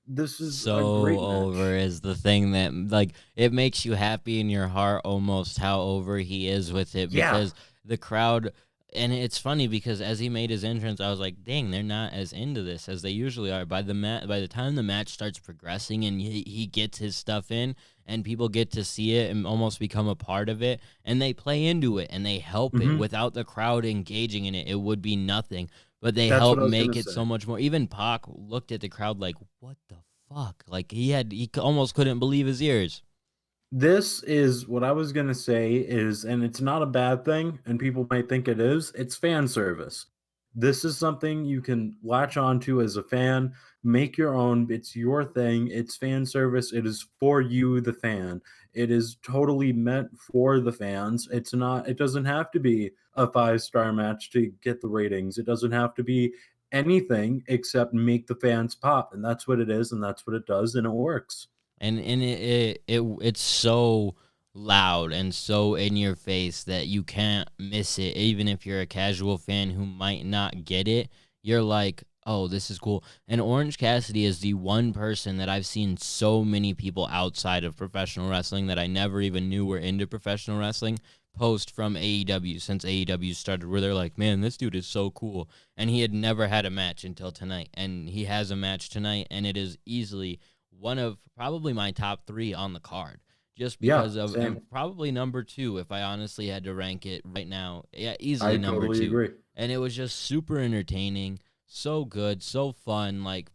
This is a So great over match. is the thing that like it makes you happy in your heart almost how over he is with it Yeah. because the crowd. And it's funny because as he made his entrance, I was like, "Dang, they're not as into this as they usually are." By the time the match starts progressing and he gets his stuff in, and people get to see it and almost become a part of it, and they play into it and they help it. Hmm. Without the crowd engaging in it, it would be nothing. But they That's help what I was gonna make it say. so much more. Even Pac looked at the crowd like, "What the fuck?" Like almost couldn't believe his ears. This is what I was gonna say is, and it's not a bad thing, and people might think it is, it's fan service. This is something you can latch onto as a fan, make your own, it's your thing, it's fan service, it is for you, the fan. It is totally meant for the fans. It's not, it doesn't have to be a 5-star match to get the ratings. It doesn't have to be anything except make the fans pop. And that's what it is, and that's what it does, and it works. And it's so loud and so in your face that you can't miss it. Even if you're a casual fan who might not get it, you're like, oh, this is cool. And Orange Cassidy is the one person that I've seen so many people outside of professional wrestling that I never even knew were into professional wrestling post from AEW since AEW started, where they're like, man, this dude is so cool. And he had never had a match until tonight, and he has a match tonight, and it is easily one of probably my top 3 on the card, just Yeah, because of, same. and probably number 2 if I honestly had to rank it right now. Yeah, easily I number totally 2. agree. And it was just super entertaining, so good, so fun. Like,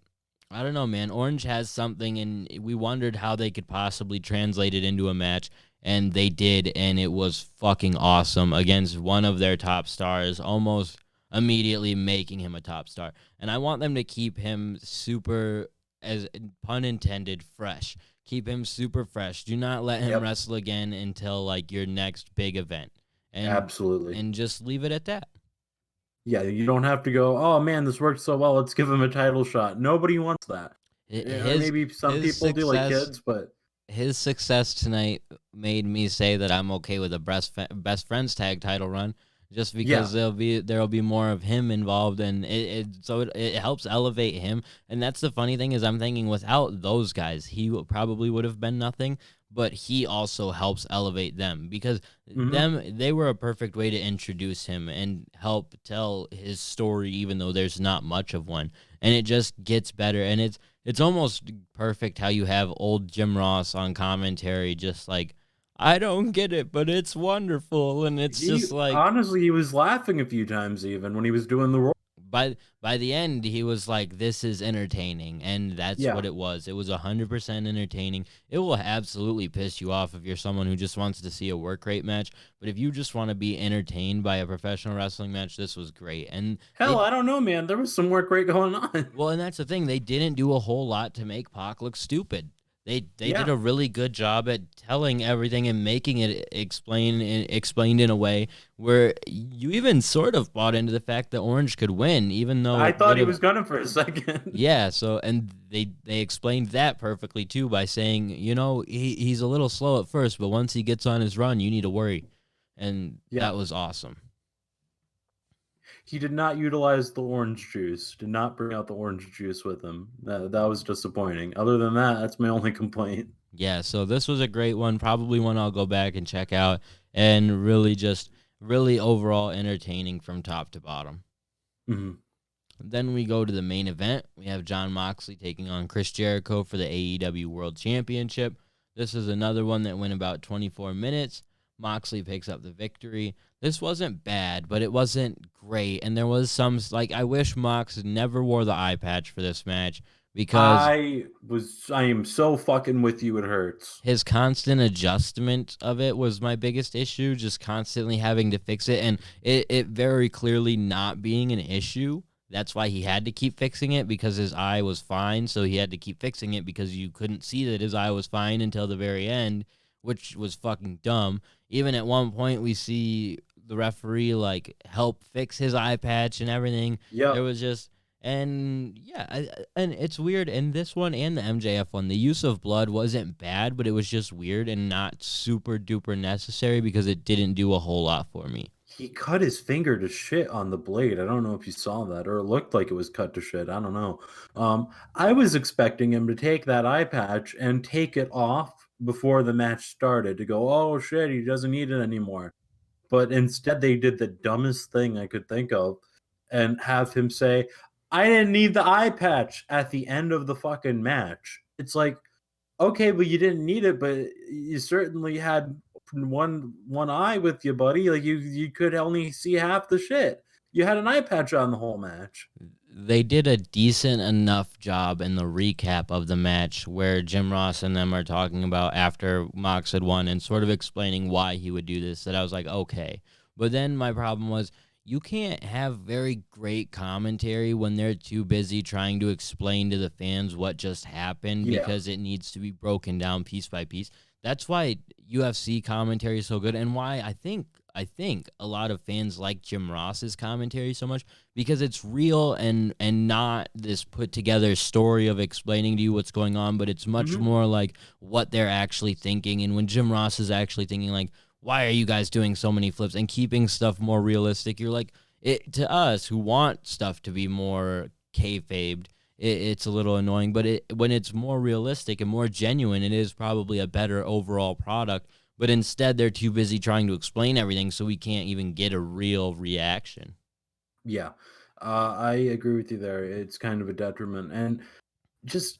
I don't know, man. Orange has something, and we wondered how they could possibly translate it into a match, and they did, and it was fucking awesome against one of their top stars, almost immediately making him a top star. And I want them to keep him super, as pun intended, fresh. Keep him super fresh. Do not let him Yep, wrestle again until like your next big event, and absolutely. just leave it at that. Yeah, you don't have to go, "Oh, man, this worked so well, let's give him a title shot." Nobody wants that. Yeah, His maybe some his people do, like success kids, but his success tonight made me say that I'm okay with a best friends tag title run, just yeah, because there'll be more of him involved, and it helps elevate him. And that's the funny thing is, I'm thinking without those guys, he probably would have been nothing. But he also helps elevate them, because mhm, they were a perfect way to introduce him and help tell his story, even though there's not much of one. And it just gets better, and it's almost perfect how you have old Jim Ross on commentary, just like, I don't get it, but it's wonderful. And it's he just like, honestly, he was laughing a few times even when he was doing the role. by the end, he was like, this is entertaining. And that's Yeah. what it was. It was 100% entertaining. It will absolutely piss you off if you're someone who just wants to see a work rate match. But if you just want to be entertained by a professional wrestling match, this was great. And Hell, they I don't know, man, there was some work rate going on. Well, and that's the thing. They didn't do a whole lot to make Pac look stupid. They did Yeah, a really good job at telling everything and making it explained in a way where you even sort of bought into the fact that Orange could win, even though I it thought would he have. was gonna for a second. Yeah, so, and they explained that perfectly too by saying, he's a little slow at first, but once he gets on his run, you need to worry. And Yeah. that was awesome. He did not utilize the orange juice, did not bring out the orange juice with him. That was disappointing. Other than that, that's my only complaint. Yeah, so this was a great one, probably one I'll go back and check out, and really overall entertaining from top to bottom. Mhm. Then we go to the main event. We have Jon Moxley taking on Chris Jericho for the AEW World Championship. This is another one that went about 24 minutes. Moxley picks up the victory. This wasn't bad, but it wasn't great, and there was some, like, I wish Mox never wore the eye patch for this match, because I am so fucking with you, it hurts. his constant adjustment of it was my biggest issue, just constantly having to fix it, and it very clearly not being an issue. That's why he had to keep fixing it, because his eye was fine, so he had to keep fixing it, because you couldn't see that his eye was fine until the very end, which was fucking dumb. Even at one point, we see the referee like help fix his eye patch and everything. There Yep. was just, and yeah, and it's weird in this one and the MJF one. The use of blood wasn't bad, but it was just weird and not super duper necessary, because it didn't do a whole lot for me. He cut his finger to shit on the blade. I don't know if you saw that, or it looked like it was cut to shit. I don't know. I was expecting him to take that eye patch and take it off before the match started to go, oh shit, he doesn't need it anymore. But instead, they did the dumbest thing I could think of and have him say, I didn't need the eye patch at the end of the fucking match. It's like, okay, but you didn't need it, but you certainly had one eye with you, buddy. Like you could only see half the shit. You had an eye patch on the whole match. They did a decent enough job in the recap of the match where Jim Ross and them are talking about after Mox had won and sort of explaining why he would do this, that I was like, okay. But then my problem was you can't have very great commentary when they're too busy trying to explain to the fans what just happened Yeah. because it needs to be broken down piece by piece. That's why UFC commentary is so good and why I think a lot of fans like Jim Ross's commentary so much because it's real and not this put together story of explaining to you what's going on, but it's much more like what they're actually thinking. And when Jim Ross is actually thinking like, why are you guys doing so many flips and keeping stuff more realistic? You're like, it to us who want stuff to be more kayfabed, it's a little annoying. But when it's more realistic and more genuine, it is probably a better overall product. But instead, they're too busy trying to explain everything, so we can't even get a real reaction. Yeah. I agree with you there. It's kind of a detriment. And just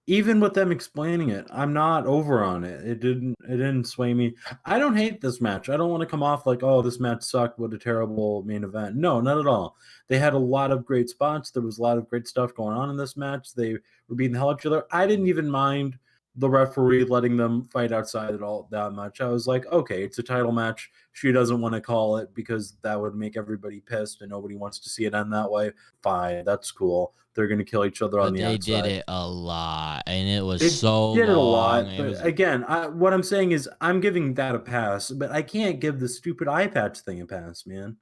even with them explaining it, I'm not over on it. It didn't sway me. I don't hate this match. I don't want to come off like, oh, this match sucked. What a terrible main event. No, not at all. They had a lot of great spots. There was a lot of great stuff going on in this match. They were beating the hell out of each other. I didn't even mind the referee letting them fight outside at all that much. I was like, okay, it's a title match. She doesn't want to call it because that would make everybody pissed and nobody wants to see it end that way. Fine, that's cool. They're going to kill each other on But the they outside. did it a lot, and it was It so did it a long. lot, It but was again, what I'm saying is I'm giving that a pass, but I can't give the stupid eye patch thing a pass, man.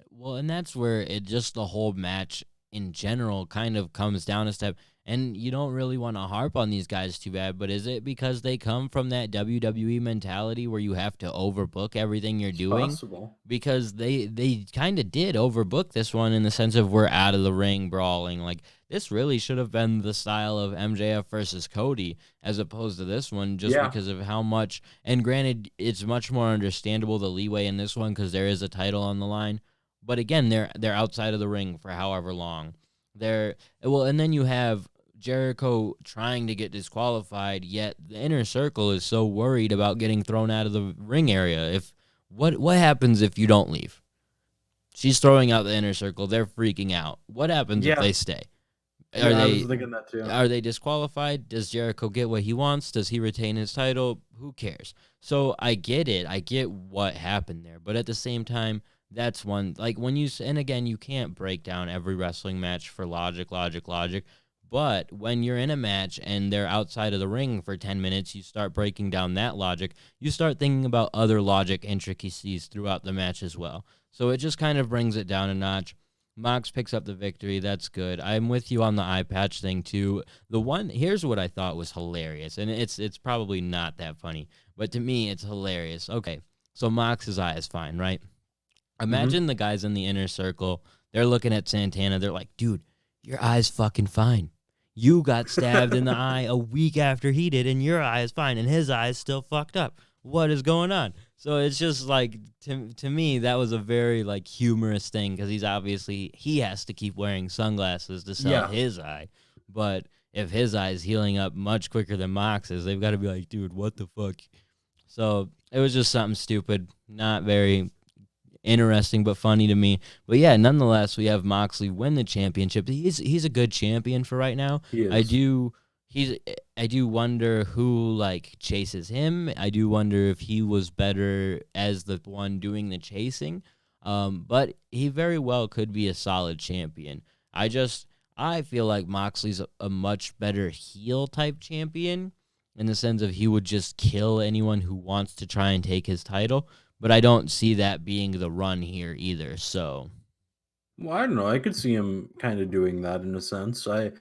well, and that's where it just the whole match in general kind of comes down a step. And you don't really want to harp on these guys too bad, but is it because they come from that WWE mentality where you have to overbook everything you're It's doing? possible. Because they kind of did overbook this one in the sense of we're out of the ring brawling. Like this really should have been the style of MJF versus Cody as opposed to this one, just Yeah. because of how much. And granted, it's much more understandable the leeway in this one because there is a title on the line. But again, they're outside of the ring for however long. And then you have Jericho trying to get disqualified, yet the inner circle is so worried about getting thrown out of the ring area. If what happens if you don't leave? She's throwing out the inner circle. They're freaking out. What happens if Yeah. they stay? Are Yeah, I was they thinking that too. are they disqualified? Does Jericho get what he wants? Does he retain his title? Who cares? So I get it. I get what happened there. But at the same time, that's one like when you and again, you can't break down every wrestling match for logic. But when you're in a match and they're outside of the ring for 10 minutes, you start breaking down that logic. You start thinking about other logic intricacies throughout the match as well. So it just kind of brings it down a notch. Mox picks up the victory. That's good. I'm with you on the eye patch thing too. Here's what I thought was hilarious, and it's probably not that funny, but to me it's hilarious. Okay, so Mox's eye is fine, right? Imagine the guys in the inner circle. They're looking at Santana. They're like, dude, your eye's fucking fine. You got stabbed in the eye a week after he did, and your eye is fine, and his eye is still fucked up. What is going on? So it's just like to me that was a very like humorous thing because he has to keep wearing sunglasses to sell Yeah. his eye, but if his eye is healing up much quicker than Mox's, they've got to be like, dude, what the fuck? So it was just something stupid, not very interesting but funny to me. But yeah, nonetheless, we have Moxley win the championship. He's a good champion for right now. He is. I do wonder who like chases him. I do wonder if he was better as the one doing the chasing. But he very well could be a solid champion. I feel like Moxley's a much better heel type champion in the sense of he would just kill anyone who wants to try and take his title. But I don't see that being the run here either. So Well, I don't know. I could see him kind of doing that in a sense. I'm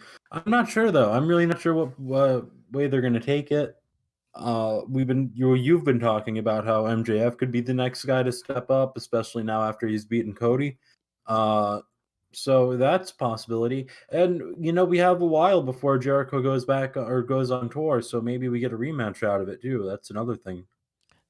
not sure though. I'm really not sure what way they're going to take it. You've been talking about how MJF could be the next guy to step up, especially now after he's beaten Cody. Uh, so that's a possibility. And we have a while before Jericho goes back or goes on tour, so maybe we get a rematch out of it too. That's another thing.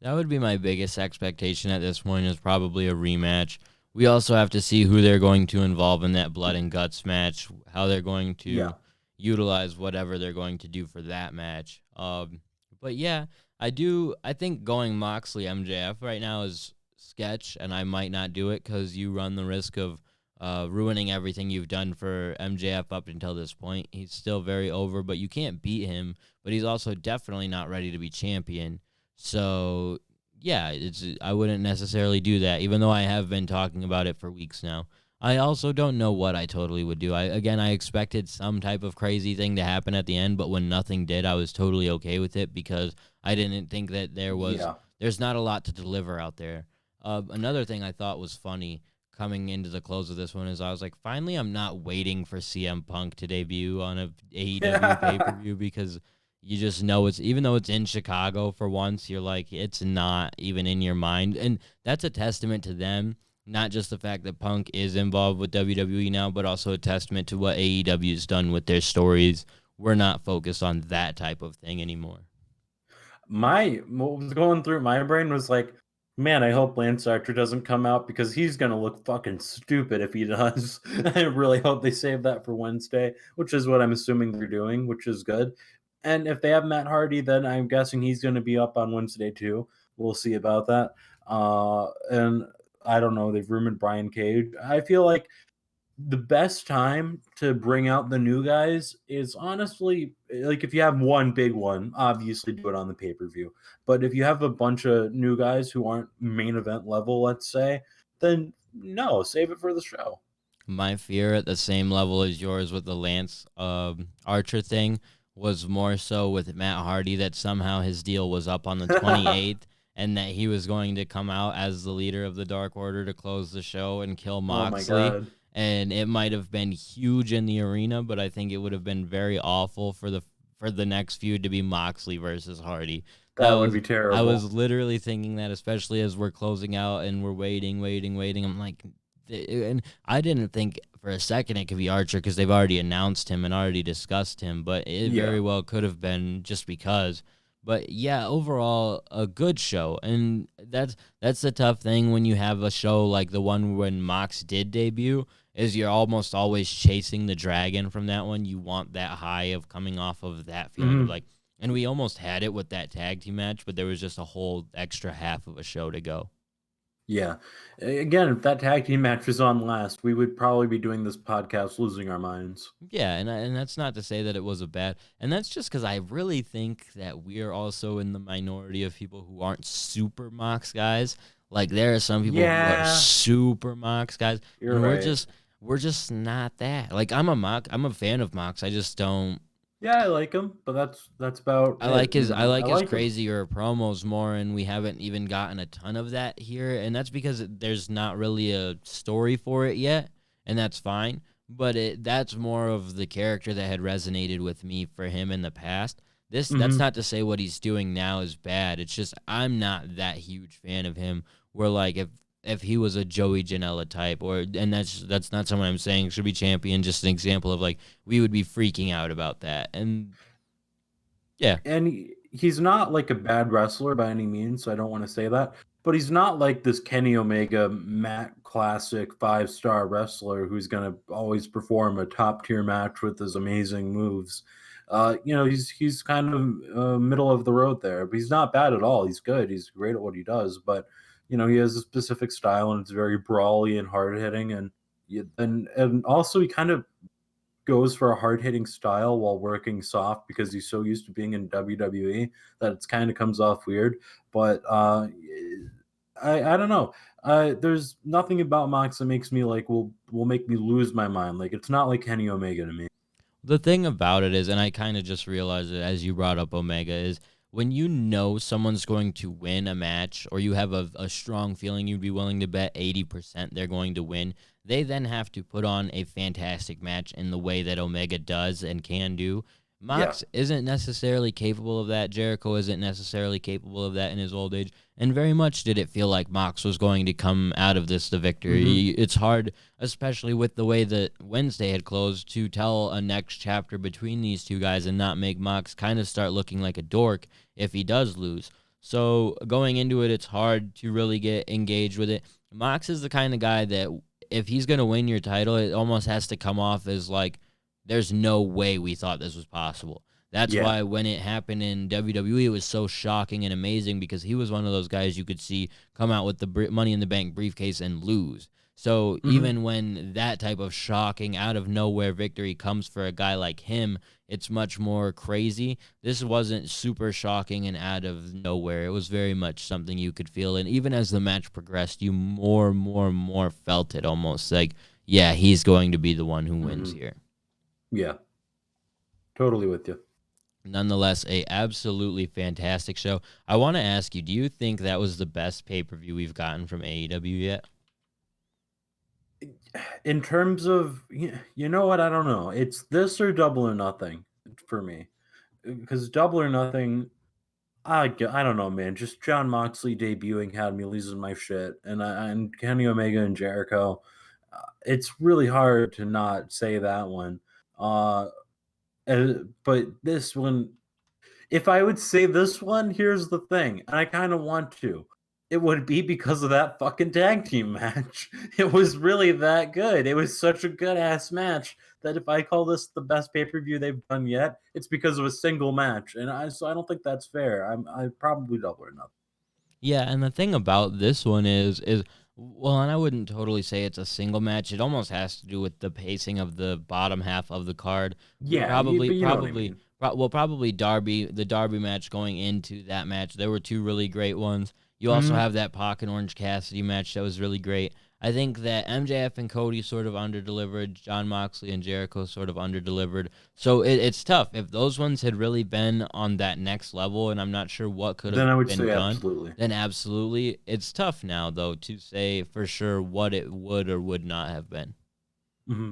that would be my biggest expectation at this point is probably a rematch. We also have to see who they're going to involve in that blood and guts match, how they're going to Yeah. utilize whatever they're going to do for that match. But yeah, I think going Moxley MJF right now is sketch, and I might not do it because you run the risk of ruining everything you've done for MJF up until this point. He's still very over, but you can't beat him. But he's also definitely not ready to be champion. So yeah, I wouldn't necessarily do that, even though I have been talking about it for weeks now. I also don't know what I totally would do. I expected some type of crazy thing to happen at the end, but when nothing did, I was totally okay with it because I didn't think that there's not a lot to deliver out there. Another thing I thought was funny coming into the close of this one is I was like, finally, I'm not waiting for CM Punk to debut on a AEW pay-per-view because you just know even though it's in Chicago for once, you're like, it's not even in your mind. And that's a testament to them. Not just the fact that Punk is involved with WWE now, but also a testament to what AEW's done with their stories. We're not focused on that type of thing anymore. What was going through my brain was like, man, I hope Lance Archer doesn't come out because he's going to look fucking stupid if he does. I really hope they save that for Wednesday, which is what I'm assuming they're doing, which is good. And if they have Matt Hardy, then I'm guessing he's going to be up on Wednesday too. We'll see about that. And I don't know. They've rumored Brian Cage. I feel like the best time to bring out the new guys is honestly like if you have one big one, obviously do it on the pay-per-view. But if you have a bunch of new guys who aren't main event level, let's say, then no, save it for the show. My fear at the same level as yours with the Lance Archer thing was more so with Matt Hardy that somehow his deal was up on the 28th. And that he was going to come out as the leader of the Dark Order to close the show and kill Moxley. Oh my God. And it might have been huge in the arena, but I think it would have been very awful for the next feud to be Moxley versus Hardy. That would be terrible. I was literally thinking that, especially as we're closing out and we're waiting. I'm like, and I didn't think for a second it could be Archer because they've already announced him and already discussed him, but it very well could have been just because. But yeah, overall, a good show. And that's the tough thing when you have a show like the one when Mox did debut, is you're almost always chasing the dragon from that one. You want that high of coming off of that feeling of like, and we almost had it with that tag team match, but there was just a whole extra half of a show to go. Yeah. Again, if that tag team match was on last, we would probably be doing this podcast losing our minds. Yeah, and that's not to say that it was a bad, and that's just because I really think that we're also in the minority of people who aren't super Mox guys. Like there are some people who are super Mox guys. You're right. We're just not that. Like I'm a fan of Mox. I just don't. Yeah, I like him, but that's about. I like his him. crazier promos more, and we haven't even gotten a ton of that here, and that's because there's not really a story for it yet, and that's fine. But that's more of the character that had resonated with me for him in the past. That's not to say what he's doing now is bad. It's just I'm not that huge fan of him. Where like if he was a Joey Janela type, and that's not someone I'm saying should be champion, just an example of like we would be freaking out about that. And yeah. And he's not like a bad wrestler by any means, so I don't want to say that. But he's not like this Kenny Omega Matt Classic 5-star wrestler who's going to always perform a top-tier match with his amazing moves. He's kind of middle of the road there, but he's not bad at all. He's good. He's great at what he does, but he has a specific style and it's very brawly and hard-hitting, and also he kind of goes for a hard-hitting style while working soft because he's so used to being in WWE that it kind of comes off weird. But I don't know. There's nothing about Mox that makes me like will make me lose my mind. Like it's not like Kenny Omega to me. The thing about it is, and I kind of just realized it as you brought up Omega, is when you know someone's going to win a match or you have a strong feeling you'd be willing to bet 80% they're going to win, they then have to put on a fantastic match in the way that Omega does and can do. Mox isn't necessarily capable of that. Jericho isn't necessarily capable of that in his old age. And very much did it feel like Mox was going to come out of this the victor. It's hard, especially with the way that Wednesday had closed, to tell a next chapter between these two guys and not make Mox kind of start looking like a dork if he does lose. So going into it, it's hard to really get engaged with it. Mox is the kind of guy that if he's going to win your title, it almost has to come off as like, there's no way we thought this was possible. That's Yeah. why when it happened in WWE, it was so shocking and amazing because he was one of those guys you could see come out with the Money in the Bank briefcase and lose. So Hmm. even when that type of shocking out of nowhere victory comes for a guy like him, it's much more crazy. This wasn't super shocking and out of nowhere. It was very much something you could feel. And even as the match progressed, you more felt it almost like, yeah, he's going to be the one who wins Hmm. here. Yeah. Totally with you. Nonetheless, a absolutely fantastic show. I want to ask you, do you think that was the best pay-per-view we've gotten from AEW yet? In terms of, you know what? I don't know. It's this or Double or Nothing for me. Because Double or Nothing, I don't know, man. Just John Moxley debuting had me losing my shit, and Kenny Omega and Jericho. It's really hard to not say that one. Uh, but this one, if I would say this one, here's the thing, and I kind of want to. It would be because of that fucking tag team match. It was really that good. It was such a good ass match that if I call this the best pay per view they've done yet, it's because of a single match, and I don't think that's fair. I probably Double or Nothing. Yeah, and the thing about this one is well, and I wouldn't totally say it's a single match. It almost has to do with the pacing of the bottom half of the card. We Yeah, probably but you know what I probably mean. well, probably the Darby match going into that match. There were two really great ones. You also Hmm. have that Pac and Orange Cassidy match that was really great. I think that MJF and Cody sort of underdelivered. John Moxley and Jericho sort of underdelivered. So it's tough. If those ones had really been on that next level, and I'm not sure what could Then have I would been say done, absolutely. then absolutely. It's tough now, though, to say for sure what it would or would not have been. Hmm.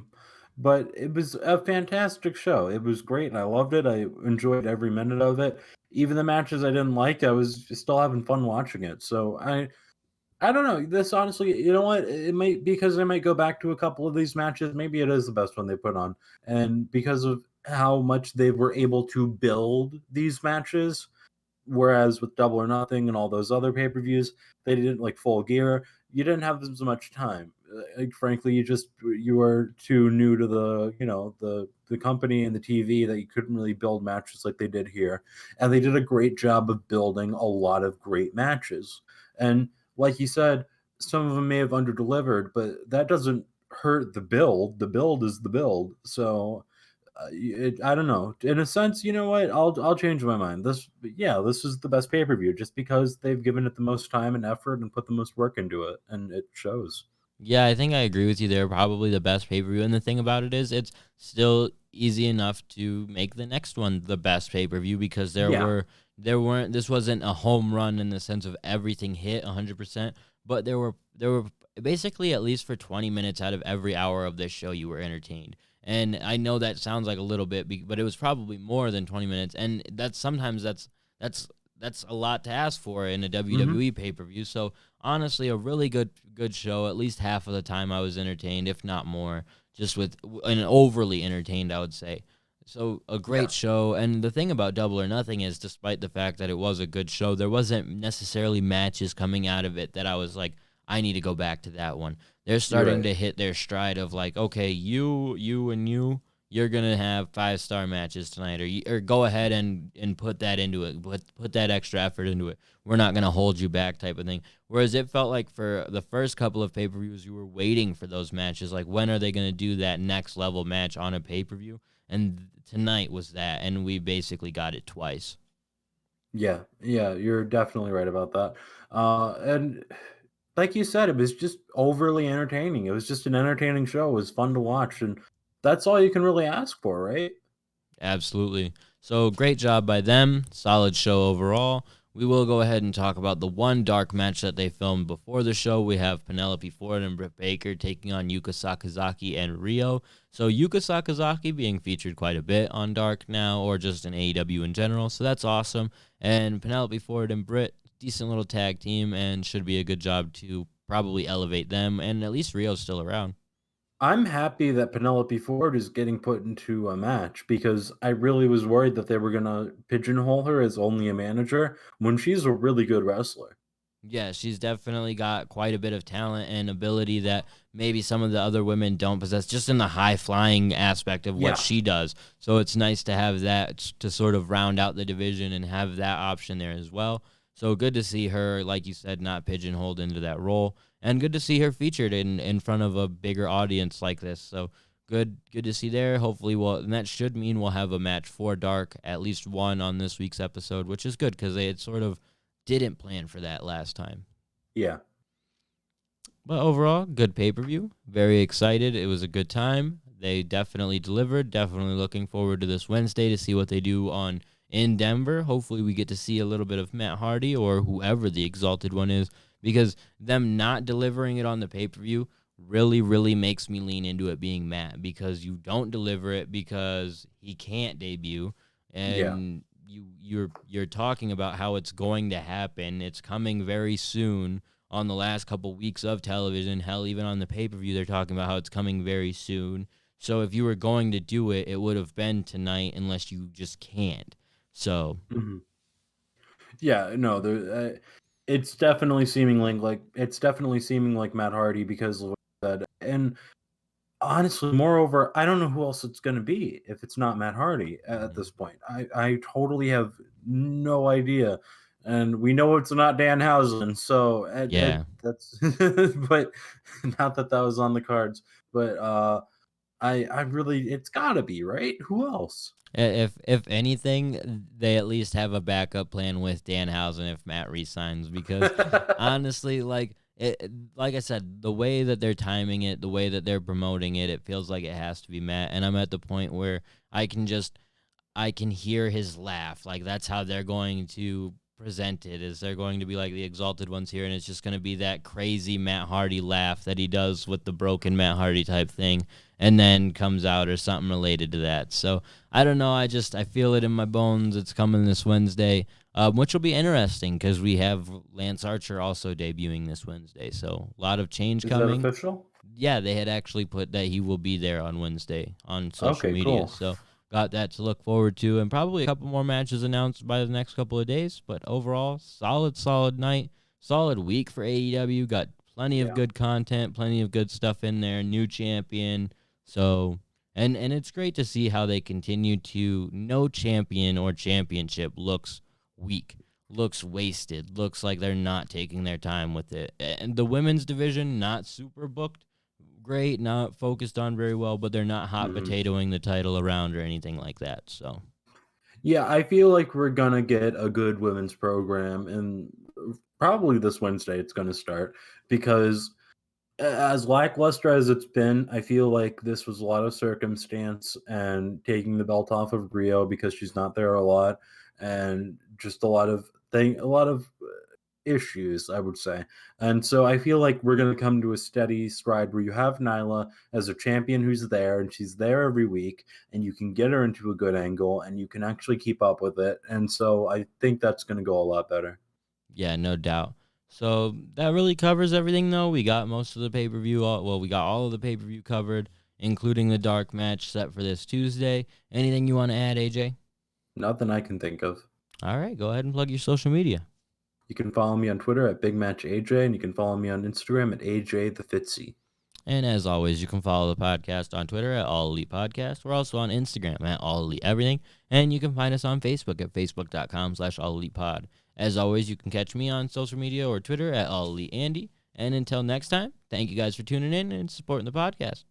But it was a fantastic show. It was great, and I loved it. I enjoyed every minute of it. Even the matches I didn't like, I was still having fun watching it. So I don't know. This honestly, you know what? It might because I might go back to a couple of these matches. Maybe it is the best one they put on, and because of how much they were able to build these matches, whereas with Double or Nothing and all those other pay-per-views, they didn't like Full Gear. You didn't have as much time. Like, frankly, you were too new to the company and the TV that you couldn't really build matches like they did here. And they did a great job of building a lot of great matches. And like you said, some of them may have underdelivered, but that doesn't hurt the build. The build is the build. So I don't know. In a sense, you know what? I'll change my mind. This is the best pay per view just because they've given it the most time and effort and put the most work into it, and it shows. Yeah, I think I agree with you. They're probably the best pay per view. And the thing about it is, it's still easy enough to make the next one the best pay per view because Yeah. there weren't this wasn't a home run in the sense of everything hit 100%, but there were basically at least for 20 minutes out of every hour of this show you were entertained. And I know that sounds like a little bit, but it was probably more than 20 minutes. And that's that's a lot to ask for in a Hmm. WWE pay per view. So honestly, a really good show. At least half of the time I was entertained, if not more, just with and overly entertained, I would say. So a Yeah. great show. And the thing about Double or Nothing is, despite the fact that it was a good show, there wasn't necessarily matches coming out of it that I was like, I need to go back to that one. They're You're starting right. to hit their stride of like, okay, you're gonna have 5-star matches tonight, or go ahead and put that into it, put that extra effort into it. We're not gonna hold you back, type of thing. Whereas it felt like for the first couple of pay per views, you were waiting for those matches. Like, when are they gonna do that next level match on a pay per view? And tonight was that, and we basically got it twice. Yeah. Yeah. You're definitely right about that. And like you said, it was just overly entertaining. It was just an entertaining show. It was fun to watch, and that's all you can really ask for, right? Absolutely. So great job by them. Solid show overall. We will go ahead and talk about the one dark match that they filmed before the show. We have Penelope Ford and Britt Baker taking on Yuka Sakazaki and Rio. So Yuka Sakazaki being featured quite a bit on Dark now, or just in AEW in general. So that's awesome. And Penelope Ford and Britt, decent little tag team, and should be a good job to probably elevate them. And at least Rio's still around. I'm happy that Penelope Ford is getting put into a match because I really was worried that they were gonna pigeonhole her as only a manager when she's a really good wrestler. Yeah, she's definitely got quite a bit of talent and ability that maybe some of the other women don't possess, just in the high flying aspect of what Yeah. she does. So it's nice to have that to sort of round out the division and have that option there as well. So good to see her, like you said, not pigeonholed into that role, and good to see her featured in front of a bigger audience like this. So good to see there. Hopefully, and that should mean we'll have a match for Dark, at least one on this week's episode, which is good because they had sort of didn't plan for that last time. Yeah. But overall, good pay-per-view. Very excited. It was a good time. They definitely delivered. Definitely looking forward to this Wednesday to see what they do in Denver. Hopefully we get to see a little bit of Matt Hardy or whoever the Exalted One is, because them not delivering it on the pay-per-view really, really makes me lean into it being Matt, because you don't deliver it because he can't debut, and you're talking about how it's going to happen. It's coming very soon on the last couple weeks of television. Hell, even on the pay-per-view, they're talking about how it's coming very soon. So if you were going to do it, it would have been tonight, unless you just can't. So Mhm. Yeah, no, it's definitely seeming like Matt Hardy because of what you said. And honestly, moreover, I don't know who else it's going to be if it's not Matt Hardy at this point. I totally have no idea. And we know it's not Danhausen, so yeah. that's but not that was on the cards. But I really, it's got to be, right? Who else? If anything, they at least have a backup plan with Danhausen if Matt resigns, because honestly, like like I said, the way that they're timing it, the way that they're promoting it, it feels like it has to be Matt. And I'm at the point where I can hear his laugh. Like, that's how they're going to present it, is they're going to be like the Exalted Ones here, and it's just going to be that crazy Matt Hardy laugh that he does with the broken Matt Hardy type thing, and then comes out, or something related to that. So I don't know. I feel it in my bones. It's coming this Wednesday, which will be interesting because we have Lance Archer also debuting this Wednesday. So a lot of change Is that coming. official? Yeah, they had actually put that he will be there on Wednesday on social Okay, media. cool. So got that to look forward to, and probably a couple more matches announced by the next couple of days. But overall, solid night, solid week for AEW. Got plenty of Yeah. good content, plenty of good stuff in there. New champion. So, and it's great to see how they continue to, no champion or championship looks weak, looks wasted, looks like they're not taking their time with it. And the women's division, not super booked great, not focused on very well, but they're not hot Mhm. potatoing the title around or anything like that. So Yeah, I feel like we're gonna get a good women's program, and probably this Wednesday it's gonna start because as lackluster as it's been, I feel like this was a lot of circumstance and taking the belt off of Rio because she's not there a lot, and just a lot of issues, I would say. And so I feel like we're going to come to a steady stride where you have Nyla as a champion who's there, and she's there every week, and you can get her into a good angle and you can actually keep up with it. And so I think that's going to go a lot better. yeah, no doubt. So that really covers everything, though. We got most of the pay-per-view. We got all of the pay-per-view covered, including the dark match set for this Tuesday. Anything you want to add, AJ? Nothing I can think of. All right, go ahead and plug your social media. You can follow me on Twitter at Big Match AJ, and you can follow me on Instagram at AJ the Fitzy. And as always, you can follow the podcast on Twitter at All Elite Podcast. We're also on Instagram at All Elite Everything. And you can find us on Facebook at facebook.com/All Elite Pod. As always, you can catch me on social media or Twitter at All Elite Andy. And until next time, thank you guys for tuning in and supporting the podcast.